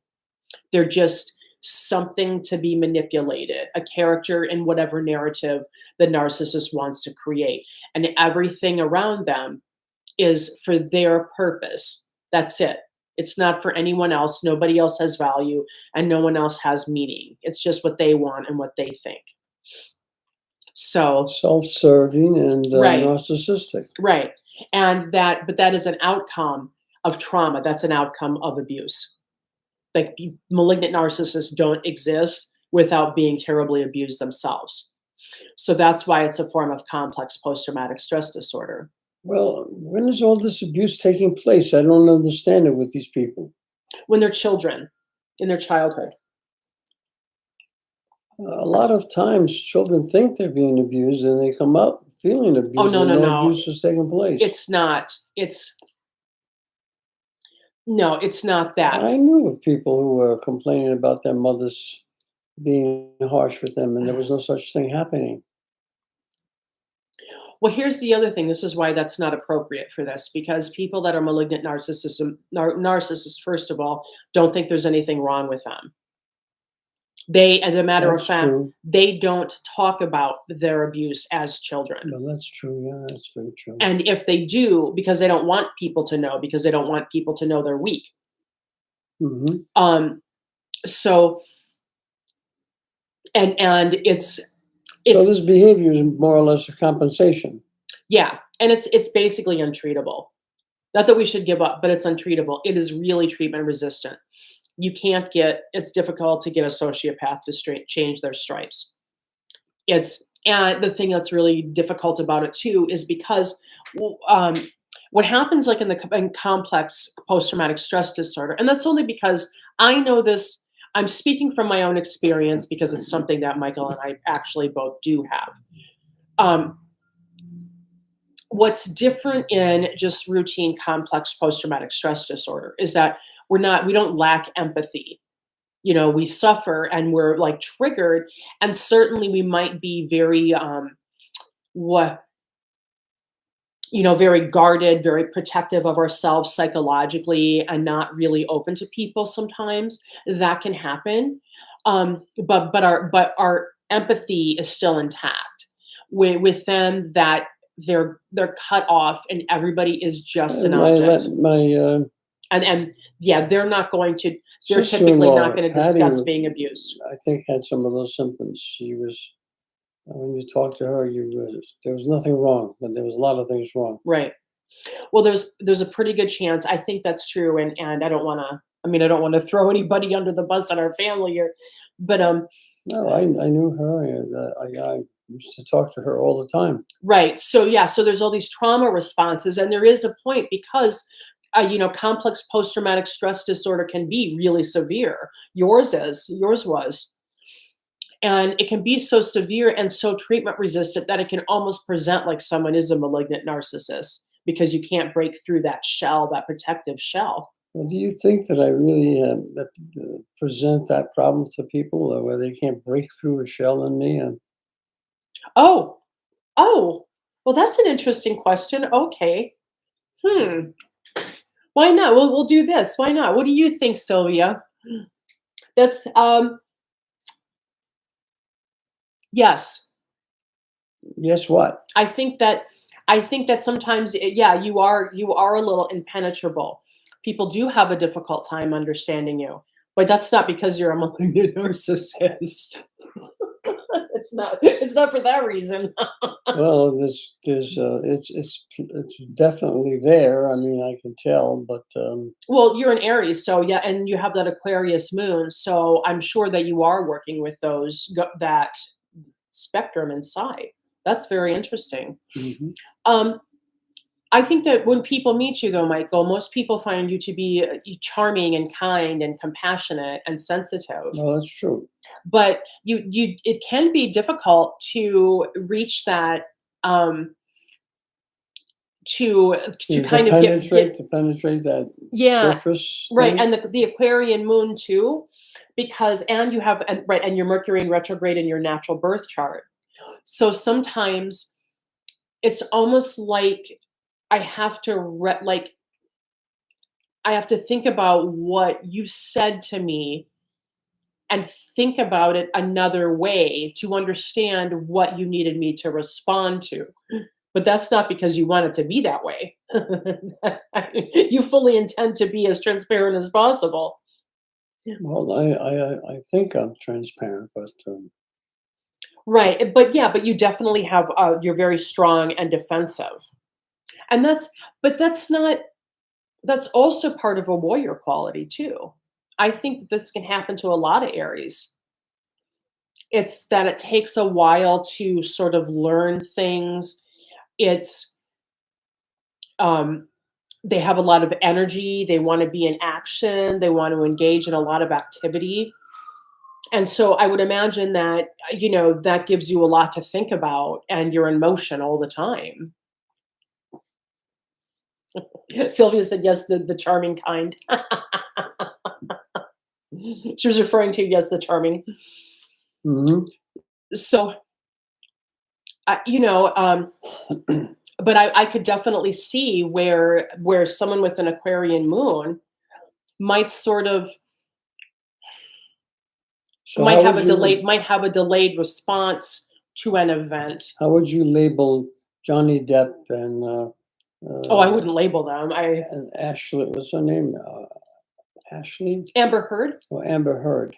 Speaker 1: They're just something to be manipulated, a character in whatever narrative the narcissist wants to create, and everything around them is for their purpose. That's it. It's not for anyone else. Nobody else has value and no one else has meaning. It's just what they want and what they think. So,
Speaker 2: Self-serving and
Speaker 1: right,
Speaker 2: narcissistic.
Speaker 1: right. But that is an outcome of trauma. That's an outcome of abuse. Like malignant narcissists don't exist without being terribly abused themselves. So that's why it's a form of complex post-traumatic stress disorder.
Speaker 2: Well, when is all this abuse taking place? I don't understand it with these people.
Speaker 1: When they're children, in their childhood.
Speaker 2: A lot of times, children think they're being abused, and they come up feeling
Speaker 1: Oh,
Speaker 2: abused,
Speaker 1: no,
Speaker 2: and
Speaker 1: no,
Speaker 2: no
Speaker 1: no.
Speaker 2: abuse is taking place.
Speaker 1: It's not. No, it's not that.
Speaker 2: I knew of people who were complaining about their mothers being harsh with them, and there was no such thing happening.
Speaker 1: Well, here's the other thing. This is why that's not appropriate for this, because people that are malignant narcissists, first of all, don't think there's anything wrong with them. They, as a matter of
Speaker 2: That's
Speaker 1: fact,
Speaker 2: true.
Speaker 1: they don't talk about their abuse as children.
Speaker 2: Well, that's true. Yeah, that's very true.
Speaker 1: And if they do, because they don't want people to know, because they don't want people to know they're weak.
Speaker 2: Hmm.
Speaker 1: So, and
Speaker 2: So
Speaker 1: it's
Speaker 2: this behavior is more or less a compensation.
Speaker 1: yeah, and it's basically untreatable. Not that we should give up, but it's untreatable. It is really treatment resistant. You can't get, it's difficult to get a sociopath to change their stripes. And the thing that's really difficult about it too is because um, what happens like in complex post-traumatic stress disorder, and that's only because I know this, I'm speaking from my own experience because it's something that Michael and I actually both do have. Um, what's different in just routine complex post-traumatic stress disorder is that we don't lack empathy. We suffer and we're like triggered, and certainly we might be very what very guarded, very protective of ourselves psychologically, and not really open to people sometimes. That can happen. But our empathy is still intact. With them, that they're cut off and everybody is just an object. And yeah, they're typically
Speaker 2: Sister-in-law,
Speaker 1: not going to
Speaker 2: Patty,
Speaker 1: discuss being abused.
Speaker 2: I think, had some of those symptoms. She was, when you talked to her, there was nothing wrong, but there was a lot of things wrong.
Speaker 1: Right. Well, there's a pretty good chance. I think that's true, and I don't want to. I mean, I don't want to throw anybody under the bus in our family here, but
Speaker 2: No, I knew her, and I used to talk to her all the time.
Speaker 1: right. So yeah, so there's all these trauma responses, and there is a point because complex post traumatic stress disorder can be really severe. Yours was, and it can be so severe and so treatment resistant that it can almost present like someone is a malignant narcissist because you can't break through that shell, that protective shell.
Speaker 2: Well, do you think that I really present that problem to people, where they can't break through a shell in me? And
Speaker 1: Oh, oh, well, that's an interesting question. Okay. Hmm. Why not? We'll do this. Why not? What do you think, Sylvia? That's yes.
Speaker 2: guess what?
Speaker 1: I think that sometimes yeah, you are a little impenetrable. People do have a difficult time understanding you, but that's not because you're a malignant narcissist. It's not for that reason.
Speaker 2: Well, it's definitely there. I mean, I can tell, but
Speaker 1: Well, you're an Aries, so yeah, and you have that Aquarius moon, so I'm sure that you are working with that spectrum inside. That's very interesting.
Speaker 2: mhm.
Speaker 1: Um, I think that when people meet you, though, Michael, most people find you to be charming and kind and compassionate and sensitive.
Speaker 2: Well, that's true.
Speaker 1: But it can be difficult to reach that um, to
Speaker 2: To
Speaker 1: kind of get
Speaker 2: penetrate that
Speaker 1: yeah,
Speaker 2: surface
Speaker 1: right,
Speaker 2: thing.
Speaker 1: and the Aquarian moon too, because and you have and right, and your Mercury in retrograde in your natural birth chart. So sometimes it's almost like I have to I have to think about what you said to me and think about it another way to understand what you needed me to respond to. but that's not because you want it to be that way. That's you fully intend to be as transparent as possible.
Speaker 2: Well, I think I'm transparent, but,
Speaker 1: Right, but yeah, but you definitely have, you're very strong and defensive, and that's not that's also part of a warrior quality too. I think that this can happen to a lot of Aries. It's that it takes a while to sort of learn things. It's, um, they have a lot of energy, they wanna be in action, they want to engage in a lot of activity, and so I would imagine that, that gives you a lot to think about and you're in motion all the time. Sylvia said, "Yes, the charming kind." She was referring to, yes, the charming.
Speaker 2: mhm.
Speaker 1: So, but I could definitely see where someone with an Aquarian moon might sort of
Speaker 2: So how would
Speaker 1: might have a delayed response to an event.
Speaker 2: you label Johnny Depp
Speaker 1: Oh, I
Speaker 2: uh,
Speaker 1: wouldn't label them.
Speaker 2: and Ashley, what's her name? Ashley
Speaker 1: Amber Heard?
Speaker 2: or Amber Heard?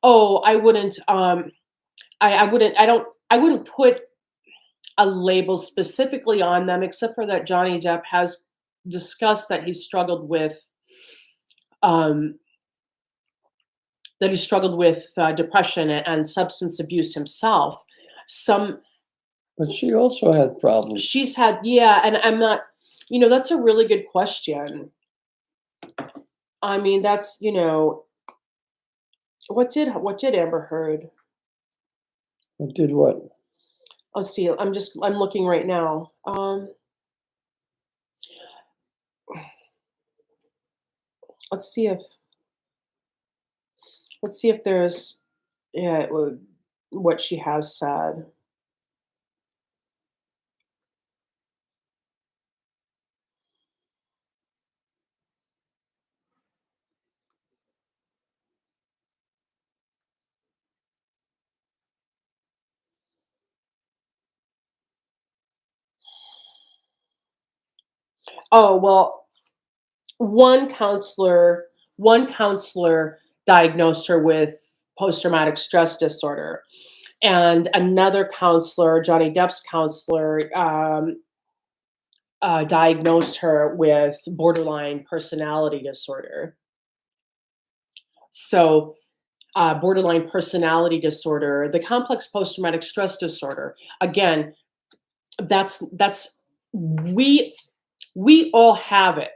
Speaker 1: Oh, I wouldn't, I wouldn't put a label specifically on them, except for that Johnny Depp has discussed um, that he struggled with depression and substance abuse himself. Some
Speaker 2: But she also had problems.
Speaker 1: she's had, yeah, and I'm not, that's a really good question. I mean, that's, what did Amber Heard?
Speaker 2: But did what?
Speaker 1: Let's see. I'm looking right now. Let's see if there's, yeah, what she has said. Oh, well, one counselor one counselor diagnosed her with post-traumatic stress disorder, and another counselor, Johnny Depp's counselor, diagnosed her with borderline personality disorder. So, borderline personality disorder, the complex post-traumatic stress disorder, again, that's we we all have it.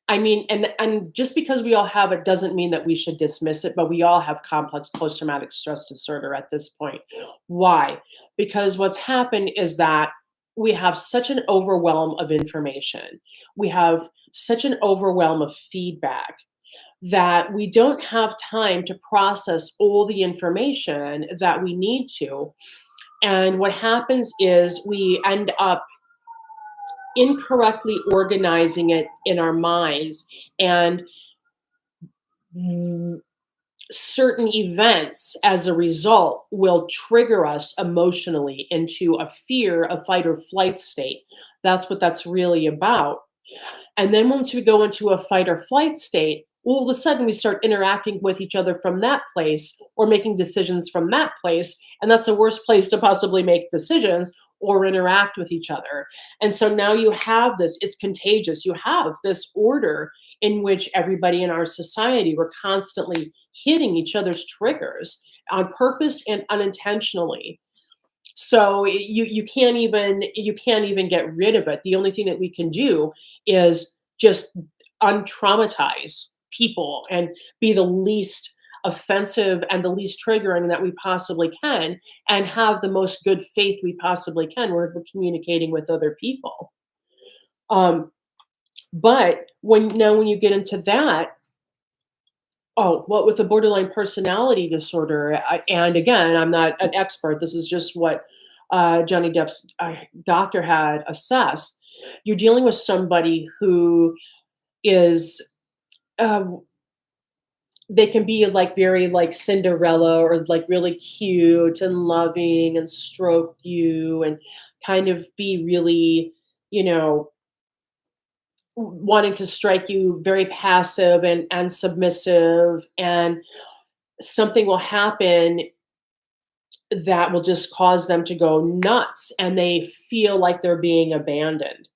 Speaker 1: I mean, and just because we all have it doesn't mean that we should dismiss it, but we all have complex post-traumatic stress disorder at this point. Why? Because what's happened is that we have such an overwhelm of information. We have such an overwhelm of feedback that we don't have time to process all the information that we need to. And what happens is we end up incorrectly organizing it in our minds, and mm, certain events as a result will trigger us emotionally into a fear, a fight or flight state. That's what that's really about. And then once we go into a fight or flight state, all of a sudden we start interacting with each other from that place or making decisions from that place. And that's the worst place to possibly make decisions or interact with each other. And so now you have this, it's contagious. You have this order in which everybody in our society, we're constantly hitting each other's triggers on purpose and unintentionally. So you can't even get rid of it. The only thing that we can do is just untraumatize people and be the least offensive and the least triggering that we possibly can, and have the most good faith we possibly can when we're communicating with other people. Um, but when you get into that, oh, well, with a borderline personality disorder, and again, I'm not an expert. This is just what Johnny Depp's doctor had assessed. You're dealing with somebody who is, uh, they can be like very like Cinderella, or like really cute and loving and stroke you and kind of be really, you know, wanting to strike you very passive and submissive, and something will happen that will just cause them to go nuts and they feel like they're being abandoned.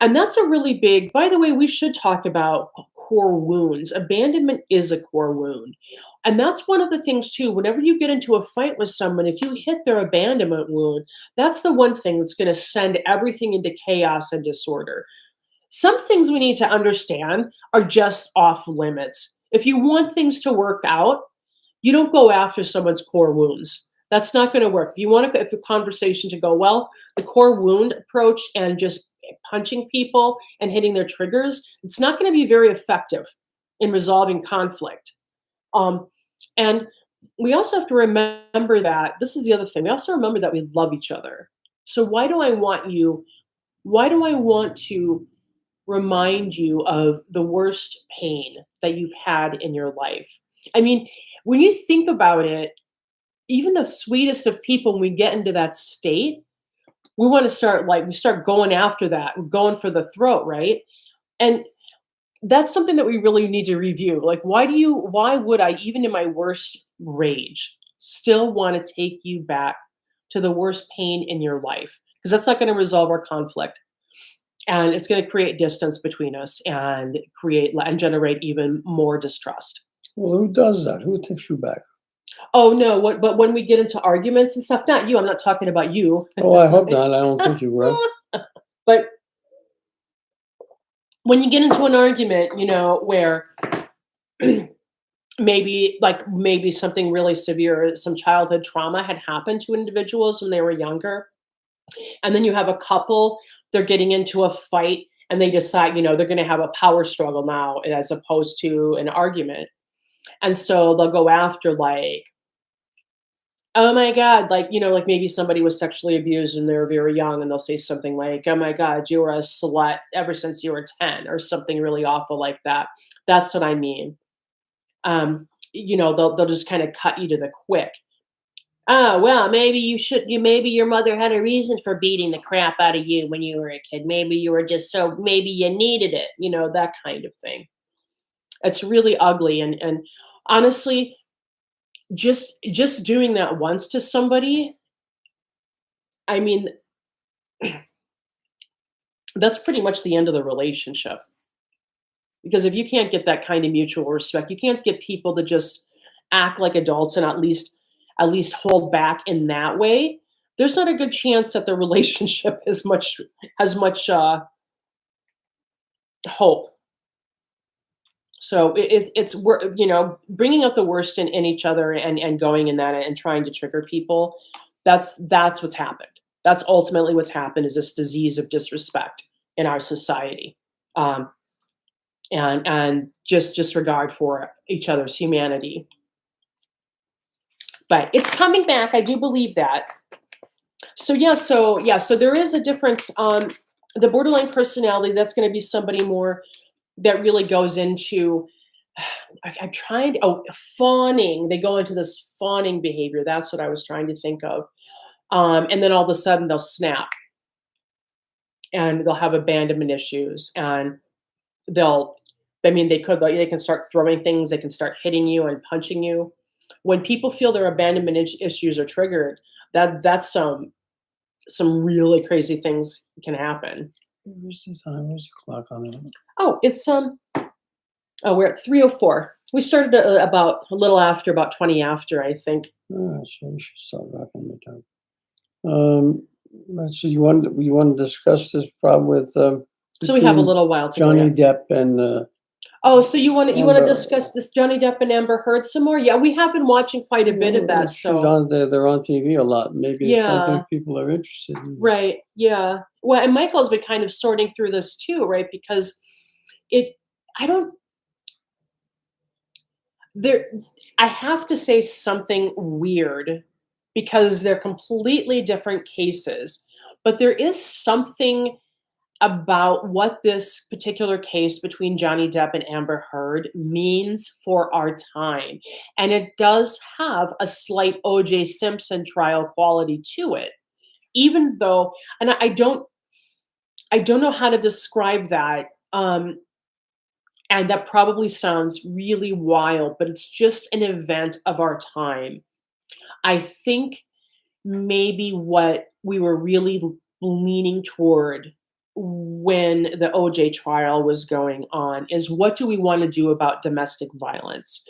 Speaker 1: And that's a really big, by the way, we should talk about core wounds. Abandonment is a core wound. And that's one of the things too. Whenever you get into a fight with someone, if you hit their abandonment wound, that's the one thing that's going to send everything into chaos and disorder. Some things we need to understand are just off limits. If you want things to work out, you don't go after someone's core wounds. That's not going to work. If you want to, if the conversation to go well, the core wound approach and just punching people and hitting their triggers, it's not going to be very effective in resolving conflict. Um, and we also have to remember that this is the other thing. We also remember that we love each other. So why do I want you? Why do I want to remind you of the worst pain that you've had in your life? I mean, when you think about it, even the sweetest of people, when we get into that state, we want to start like we start going after that, we're going for the throat, right? And that's something that we really need to review. Like, why would I, even in my worst rage, still want to take you back to the worst pain in your life? Because that's not going to resolve our conflict. And it's going to create distance between us and create and generate even more distrust.
Speaker 2: Well, who does that? Who takes you back?
Speaker 1: Oh no, what but when we get into arguments and stuff, not you, I'm not talking about you.
Speaker 2: Oh, I hope not. I don't think you will.
Speaker 1: But when you get into an argument, where maybe something really severe, some childhood trauma had happened to individuals when they were younger, and then you have a couple, they're getting into a fight and they decide, they're going to have a power struggle now as opposed to an argument. And so they'll go after like, oh my God, like maybe somebody was sexually abused when they were very young, and they'll say something like, oh my God, you were a slut ever since you were 10, or something really awful like that. That's what I mean. They'll just kind of cut you to the quick. Oh, well, maybe your mother had a reason for beating the crap out of you when you were a kid. Maybe you were just maybe you needed it, that kind of thing. It's really ugly. And honestly, just doing that once to somebody, I mean, that's pretty much the end of the relationship. Because if you can't get that kind of mutual respect, you can't get people to just act like adults and at least hold back in that way. There's not a good chance that the relationship has much hope. So it's we're bringing up the worst in each other and going in that and trying to trigger people. That's what's happened. That's ultimately what's happened, is this disease of disrespect in our society, and just disregard for each other's humanity. But it's coming back. I do believe that. So there is a difference. The borderline personality, that's going to be somebody more that really goes into I'm trying to, fawning. They go into this fawning behavior. That's what I was trying to think of. And then all of a sudden they'll snap and they'll have abandonment issues, and they can start throwing things. They can start hitting you and punching you. When people feel their abandonment issues are triggered, that's some really crazy things can happen.
Speaker 2: Where's the time? Where's the clock on it?
Speaker 1: Oh, it's we're at 3:04. We started about a little after, about 20 after, I think.
Speaker 2: So we should start wrapping the time. Let's see. You want to discuss this problem with
Speaker 1: So we have a
Speaker 2: between
Speaker 1: little while to
Speaker 2: Johnny
Speaker 1: go.
Speaker 2: Depp and
Speaker 1: Oh, so you want to
Speaker 2: Amber.
Speaker 1: discuss this Johnny Depp and Amber Heard some more? Yeah, we have been watching quite a bit of that.
Speaker 2: She's
Speaker 1: So
Speaker 2: on there. They're on TV a lot. Maybe it's something
Speaker 1: yeah,
Speaker 2: people are interested in.
Speaker 1: right, yeah. Well, and Michael's been kind of sorting through this too, right? Because it, I don't there. I have to say something weird because they're completely different cases, but there is something about what this particular case between Johnny Depp and Amber Heard means for our time. And it does have a slight O.J. Simpson trial quality to it. even though, and I don't know how to describe that. And that probably sounds really wild, but it's just an event of our time. I think maybe what we were really leaning toward when the OJ trial was going on is, what do we want to do about domestic violence?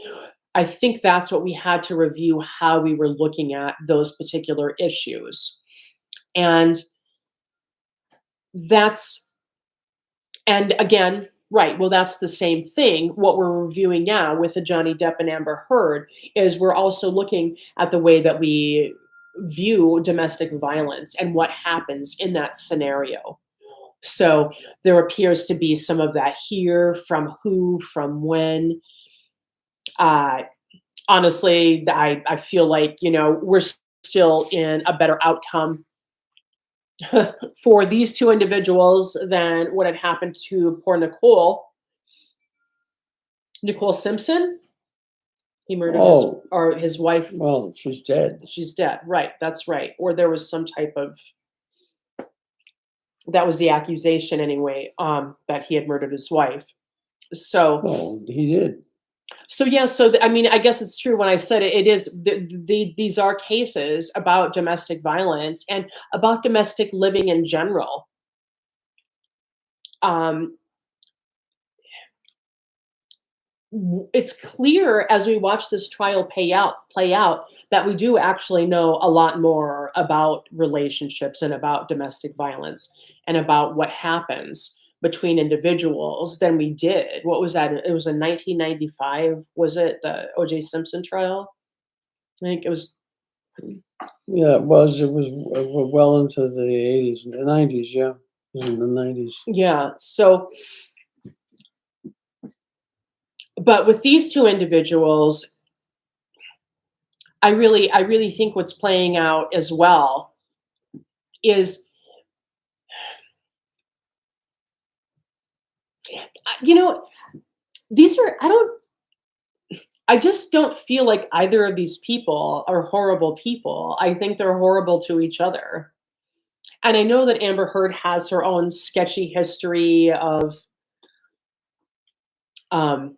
Speaker 1: I think that's what we had to review, how we were looking at those particular issues. And that's, and again, right, well, that's the same thing. What we're reviewing now with the Johnny Depp and Amber Heard is, we're also looking at the way that we view domestic violence and what happens in that scenario. So there appears to be some of that here, from who, from when. Uh, Honestly, I feel like, we're still in a better outcome for these two individuals than what had happened to poor Nicole Simpson. He murdered
Speaker 2: Oh,
Speaker 1: his wife.
Speaker 2: well, she's dead.
Speaker 1: She's dead. Right. That's right. Or there was some type of, that was the accusation anyway, that he had murdered his wife. So,
Speaker 2: Well, he did.
Speaker 1: so yeah. So I mean, I guess it's true when I said it. It is these are cases about domestic violence and about domestic living in general. Um, it's clear as we watch this trial play out, that we do actually know a lot more about relationships and about domestic violence and about what happens between individuals than we did. What was that? It was in 1995. Was it the OJ Simpson trial? I think it was.
Speaker 2: Yeah, it was. It was well into the 80s and the 90s. Yeah, it was in the 90s.
Speaker 1: Yeah. So, but with these two individuals, I really think what's playing out as well is, you know, these are, I just don't feel like either of these people are horrible people. I think they're horrible to each other. And I know that Amber Heard has her own sketchy history of, um,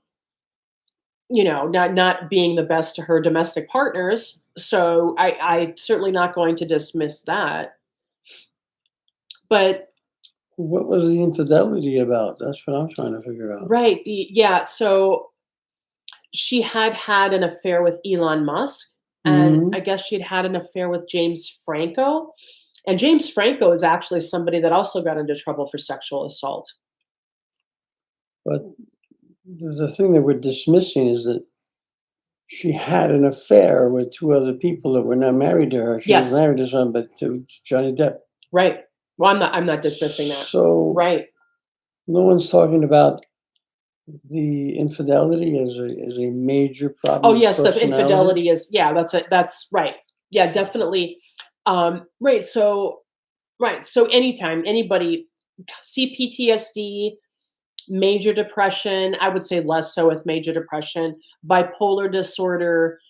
Speaker 1: not being the best to her domestic partners. So I'm certainly not going to dismiss that. But
Speaker 2: What was the infidelity about? That's what I'm trying to figure out.
Speaker 1: right, yeah. So she had had an affair with Elon Musk, and
Speaker 2: Hmm.
Speaker 1: I guess she'd had an affair with James Franco. And James Franco is actually somebody that also got into trouble for sexual assault.
Speaker 2: But the thing that we're dismissing is that she had an affair with two other people that were not married to her. She was
Speaker 1: Yes,
Speaker 2: married to somebody, to Johnny Depp.
Speaker 1: right. Well, I'm not dismissing that.
Speaker 2: So
Speaker 1: Right.
Speaker 2: no one's talking about the infidelity as a major
Speaker 1: Oh,
Speaker 2: problem with
Speaker 1: yes, the
Speaker 2: personality.
Speaker 1: infidelity is, yeah, that's right. Yeah, definitely. Right, so right, so anytime anybody see PTSD, major depression, I would say less so with major depression, bipolar disorder,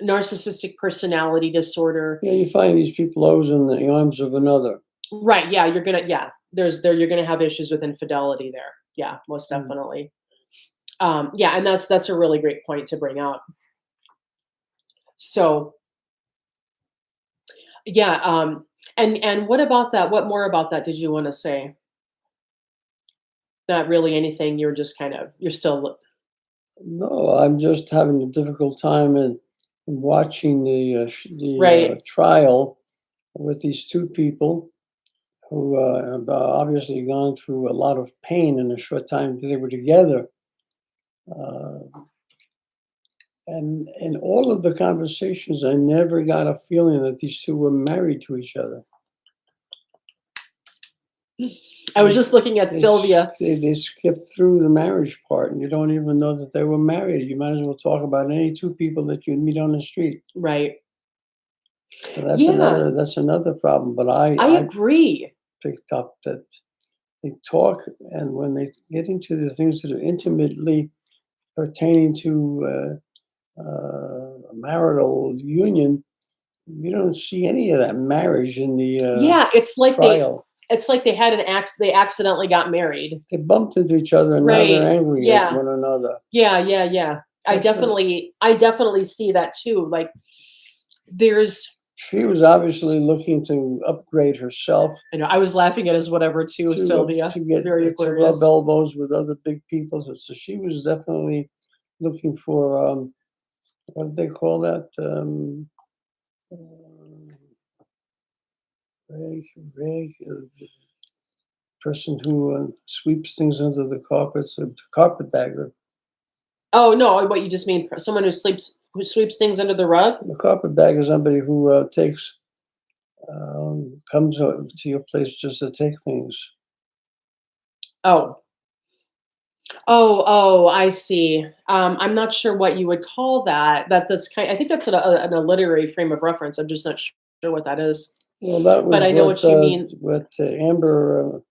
Speaker 1: narcissistic personality disorder.
Speaker 2: Yeah, you find these people always in the arms of another.
Speaker 1: Right, yeah, you're gonna have issues with infidelity there. Yeah, most
Speaker 2: Mm.
Speaker 1: definitely. Yeah, and that's a really great point to bring up. So, yeah, and what about that? What more about that did you wanna say? Not really anything, you're just kind of, you're still
Speaker 2: No, I'm just having a difficult time in watching the
Speaker 1: right,
Speaker 2: trial with these two people who have obviously gone through a lot of pain in the short time that they were together. Uh, and in all of the conversations, I never got a feeling that these two were married to each other.
Speaker 1: I was just looking at Sylvia.
Speaker 2: They skipped through the marriage part, and you don't even know that they were married. You might as well talk about any two people that you meet on the street.
Speaker 1: Right.
Speaker 2: So
Speaker 1: Yeah,
Speaker 2: that's another problem. But
Speaker 1: I
Speaker 2: I
Speaker 1: agree.
Speaker 2: picked up that they talk, and when they get into the things that are intimately pertaining to a marital union, You don't see any of that marriage in the
Speaker 1: Yeah,
Speaker 2: trial.
Speaker 1: it's like they had they accidentally got married.
Speaker 2: They bumped into each other and now they're
Speaker 1: Right.
Speaker 2: angry at
Speaker 1: Yeah.
Speaker 2: one another.
Speaker 1: Yeah, yeah, yeah.
Speaker 2: That's not,
Speaker 1: I definitely see that too. Like there's
Speaker 2: she was obviously looking to upgrade herself
Speaker 1: I know I was laughing at his whatever too, Sylvia.
Speaker 2: to get
Speaker 1: Very
Speaker 2: to rub
Speaker 1: Aquarius.
Speaker 2: elbows with other big people. So she was definitely looking for what do they call that? Uh, rake, person who sweeps things under the carpets, a carpetbagger.
Speaker 1: Oh no, what you just mean someone who sweeps things under the rug?
Speaker 2: A carpetbagger is somebody who takes comes to your place just to take things.
Speaker 1: Oh. Oh, I see. I'm not sure what you would call that. That's kind I think that's a literary frame of reference. I'm just not sure what that is.
Speaker 2: Well, that
Speaker 1: But
Speaker 2: was
Speaker 1: I know what you mean.
Speaker 2: what Amber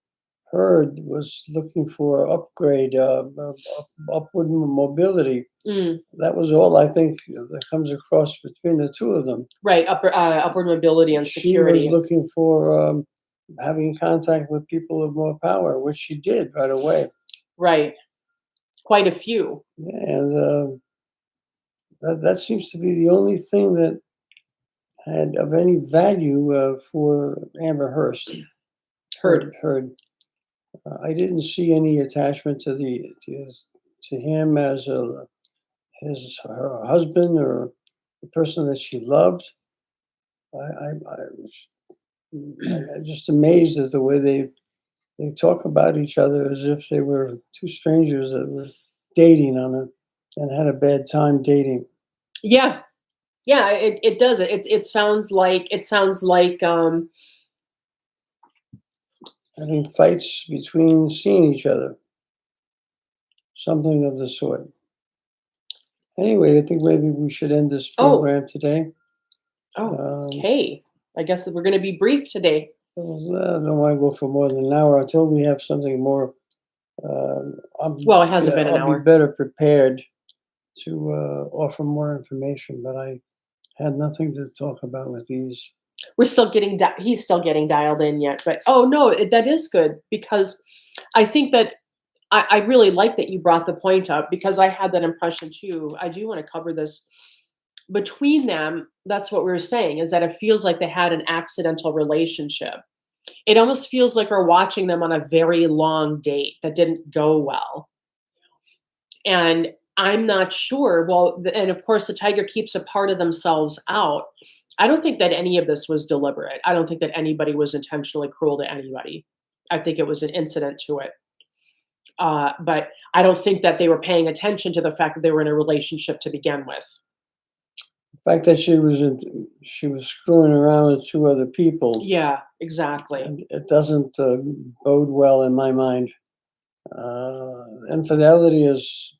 Speaker 2: Heard was looking for upgrade, upward mobility.
Speaker 1: Mm,
Speaker 2: That was all I think that comes across between the two of them.
Speaker 1: right, upward mobility and
Speaker 2: She was
Speaker 1: security.
Speaker 2: looking for having contact with people of more power, which she did right away.
Speaker 1: Right. Quite a few.
Speaker 2: Yeah, and that seems to be the only thing that had of any value for Amber
Speaker 1: Heard.
Speaker 2: Heard. I didn't see any attachment to to him as her husband or the person that she loved. I was just amazed at the way they talk about each other as if they were two strangers that were dating on a and had a bad time dating.
Speaker 1: Yeah. Yeah, it does. It sounds like
Speaker 2: Having fights between seeing each other, something of the sort. Anyway, I think maybe we should end this
Speaker 1: oh,
Speaker 2: program today.
Speaker 1: oh,
Speaker 2: Um,
Speaker 1: okay. I guess that we're going to be brief today.
Speaker 2: I don't want to go for more than an hour until we have something more.
Speaker 1: Well, it hasn't been an
Speaker 2: I'll be
Speaker 1: hour.
Speaker 2: better prepared to offer more information, but I had nothing to talk about with these.
Speaker 1: We're still getting he's still getting dialed in yet, but oh no, that is good because I think that I really like that you brought the point up because I had that impression too. I do want to cover this between them. That's what we were saying is that it feels like they had an accidental relationship. It almost feels like we're watching them on a very long date that didn't go well. And I'm not sure. Well, and of course, the tiger keeps a part of themselves out. I don't think that any of this was deliberate. I don't think that anybody was intentionally cruel to anybody. I think it was an incident to it. But I don't think that they were paying attention to the fact that they were in a relationship to begin with.
Speaker 2: The fact that she was screwing around with two other people,
Speaker 1: Yeah, exactly.
Speaker 2: and it doesn't bode well in my mind. Infidelity is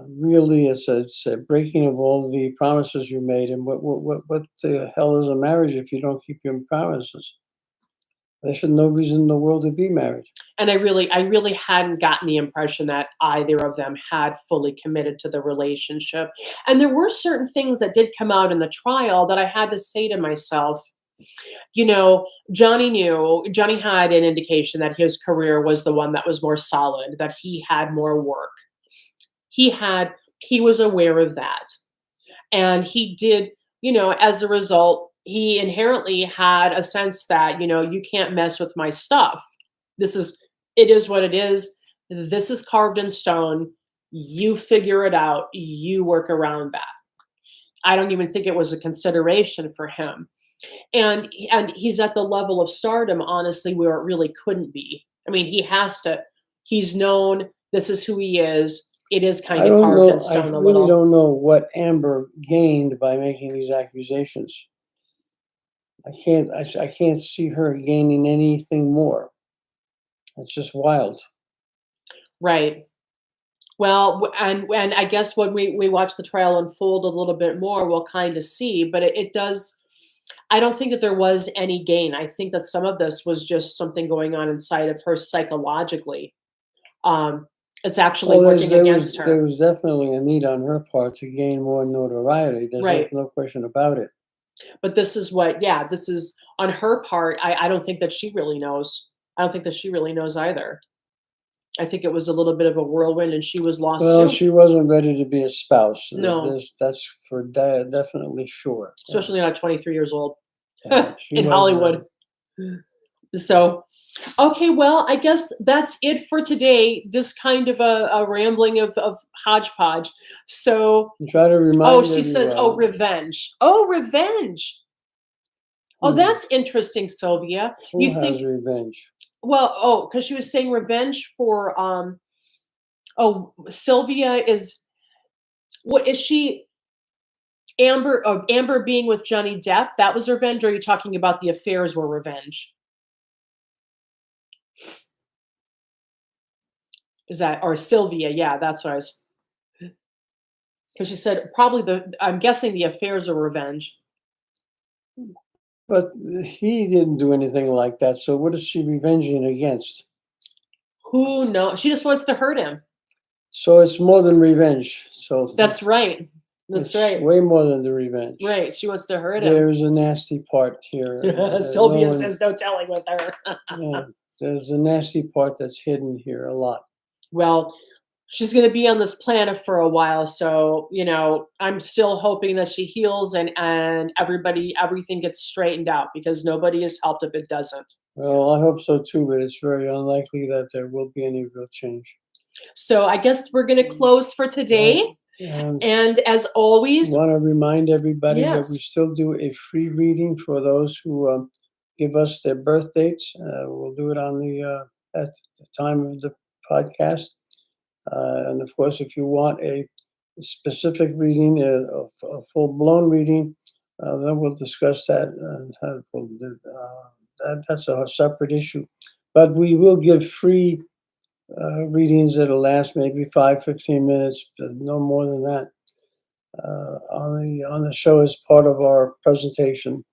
Speaker 2: really it's a breaking of all the promises you made. And what the hell is a marriage if you don't keep your promises? There's no reason in the world to be married.
Speaker 1: And I really hadn't gotten the impression that either of them had fully committed to the relationship. And there were certain things that did come out in the trial that I had to say to myself, you know, Johnny had an indication that his career was the one that was more solid, that he had more work. He was aware of that. And he did, as a result, he inherently had a sense that, you can't mess with my stuff. This is it is what it is. This is carved in stone. You figure it out. You work around that. I don't even think it was a consideration for him. And he's at the level of stardom, honestly, where it really couldn't be. I mean, he's known, this is who he is. It is kind
Speaker 2: I
Speaker 1: of
Speaker 2: don't
Speaker 1: carved in
Speaker 2: know. I
Speaker 1: stone a
Speaker 2: really
Speaker 1: little.
Speaker 2: don't know what Amber gained by making these accusations. I can't see her gaining anything more. It's just wild.
Speaker 1: Right. Well, and I guess when we watch the trial unfold a little bit more, we'll kind of see. But it does. I don't think that there was any gain. I think that some of this was just something going on inside of her psychologically. Um, it's actually
Speaker 2: Well,
Speaker 1: working against
Speaker 2: there
Speaker 1: her.
Speaker 2: was definitely a need on her part to gain more notoriety. There's
Speaker 1: Right.
Speaker 2: no question about it.
Speaker 1: But this is what, yeah, this is on her part. I don't think that she really knows. I don't think that she really knows either. I think it was a little bit of a whirlwind and she was lost
Speaker 2: Well,
Speaker 1: too.
Speaker 2: she wasn't ready to be a spouse.
Speaker 1: No,
Speaker 2: That's for definitely sure. Yeah,
Speaker 1: especially not 23 years old
Speaker 2: yeah, she
Speaker 1: in
Speaker 2: wasn't ready.
Speaker 1: Hollywood. So, okay, well, I guess that's it for today. This kind of a rambling of hodgepodge. So,
Speaker 2: And try to
Speaker 1: oh,
Speaker 2: remind
Speaker 1: she says, oh,
Speaker 2: everyone
Speaker 1: revenge. Oh, revenge. Oh,
Speaker 2: who
Speaker 1: that's interesting, Sylvia. You
Speaker 2: who has
Speaker 1: think,
Speaker 2: revenge.
Speaker 1: well, oh, because she was saying revenge for, oh, Sylvia is, what is she? Amber being with Johnny Depp, that was revenge, or are you talking about the affairs were revenge? Is that, or Sylvia, yeah, that's what I was, because she said probably I'm guessing the affairs are revenge.
Speaker 2: But he didn't do anything like that. So what is she revenging against?
Speaker 1: Who knows? She just wants to hurt him.
Speaker 2: So it's more than revenge. So
Speaker 1: That's right. That's
Speaker 2: it's
Speaker 1: right.
Speaker 2: way more than the revenge.
Speaker 1: Right. She wants to hurt him.
Speaker 2: There's a nasty part here. No
Speaker 1: Sylvia
Speaker 2: one,
Speaker 1: says no telling with her.
Speaker 2: yeah, there's a nasty part that's hidden here a lot.
Speaker 1: Well, she's going to be on this planet for a while, so I'm still hoping that she heals and everything gets straightened out, because nobody is helped if it doesn't.
Speaker 2: Well, I hope so too, but it's very unlikely that there will be any real change.
Speaker 1: So I guess we're going to close for
Speaker 2: Right.
Speaker 1: today.
Speaker 2: And
Speaker 1: And as always,
Speaker 2: want to remind everybody that we
Speaker 1: yes.
Speaker 2: still do a free reading for those who give us their birth dates. We'll do it on the at the time of the podcast. And of course, if you want a specific reading, a full-blown reading, then we'll discuss that. And that's a separate issue. But we will give free readings that'll last maybe 5-15 minutes, but no more than that, on the show as part of our presentation.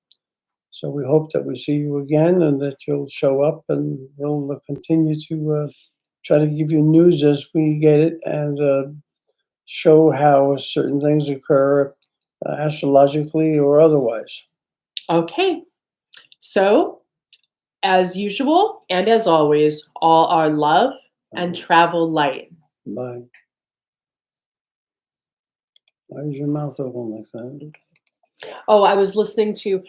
Speaker 2: So we hope that we see you again and that you'll show up, and we'll continue to try to give you news as we get it, and show how certain things occur astrologically or otherwise.
Speaker 1: Okay. So, as usual and as always, all our love and travel light.
Speaker 2: Bye. Why is your mouth open like that?
Speaker 1: Oh, I was listening to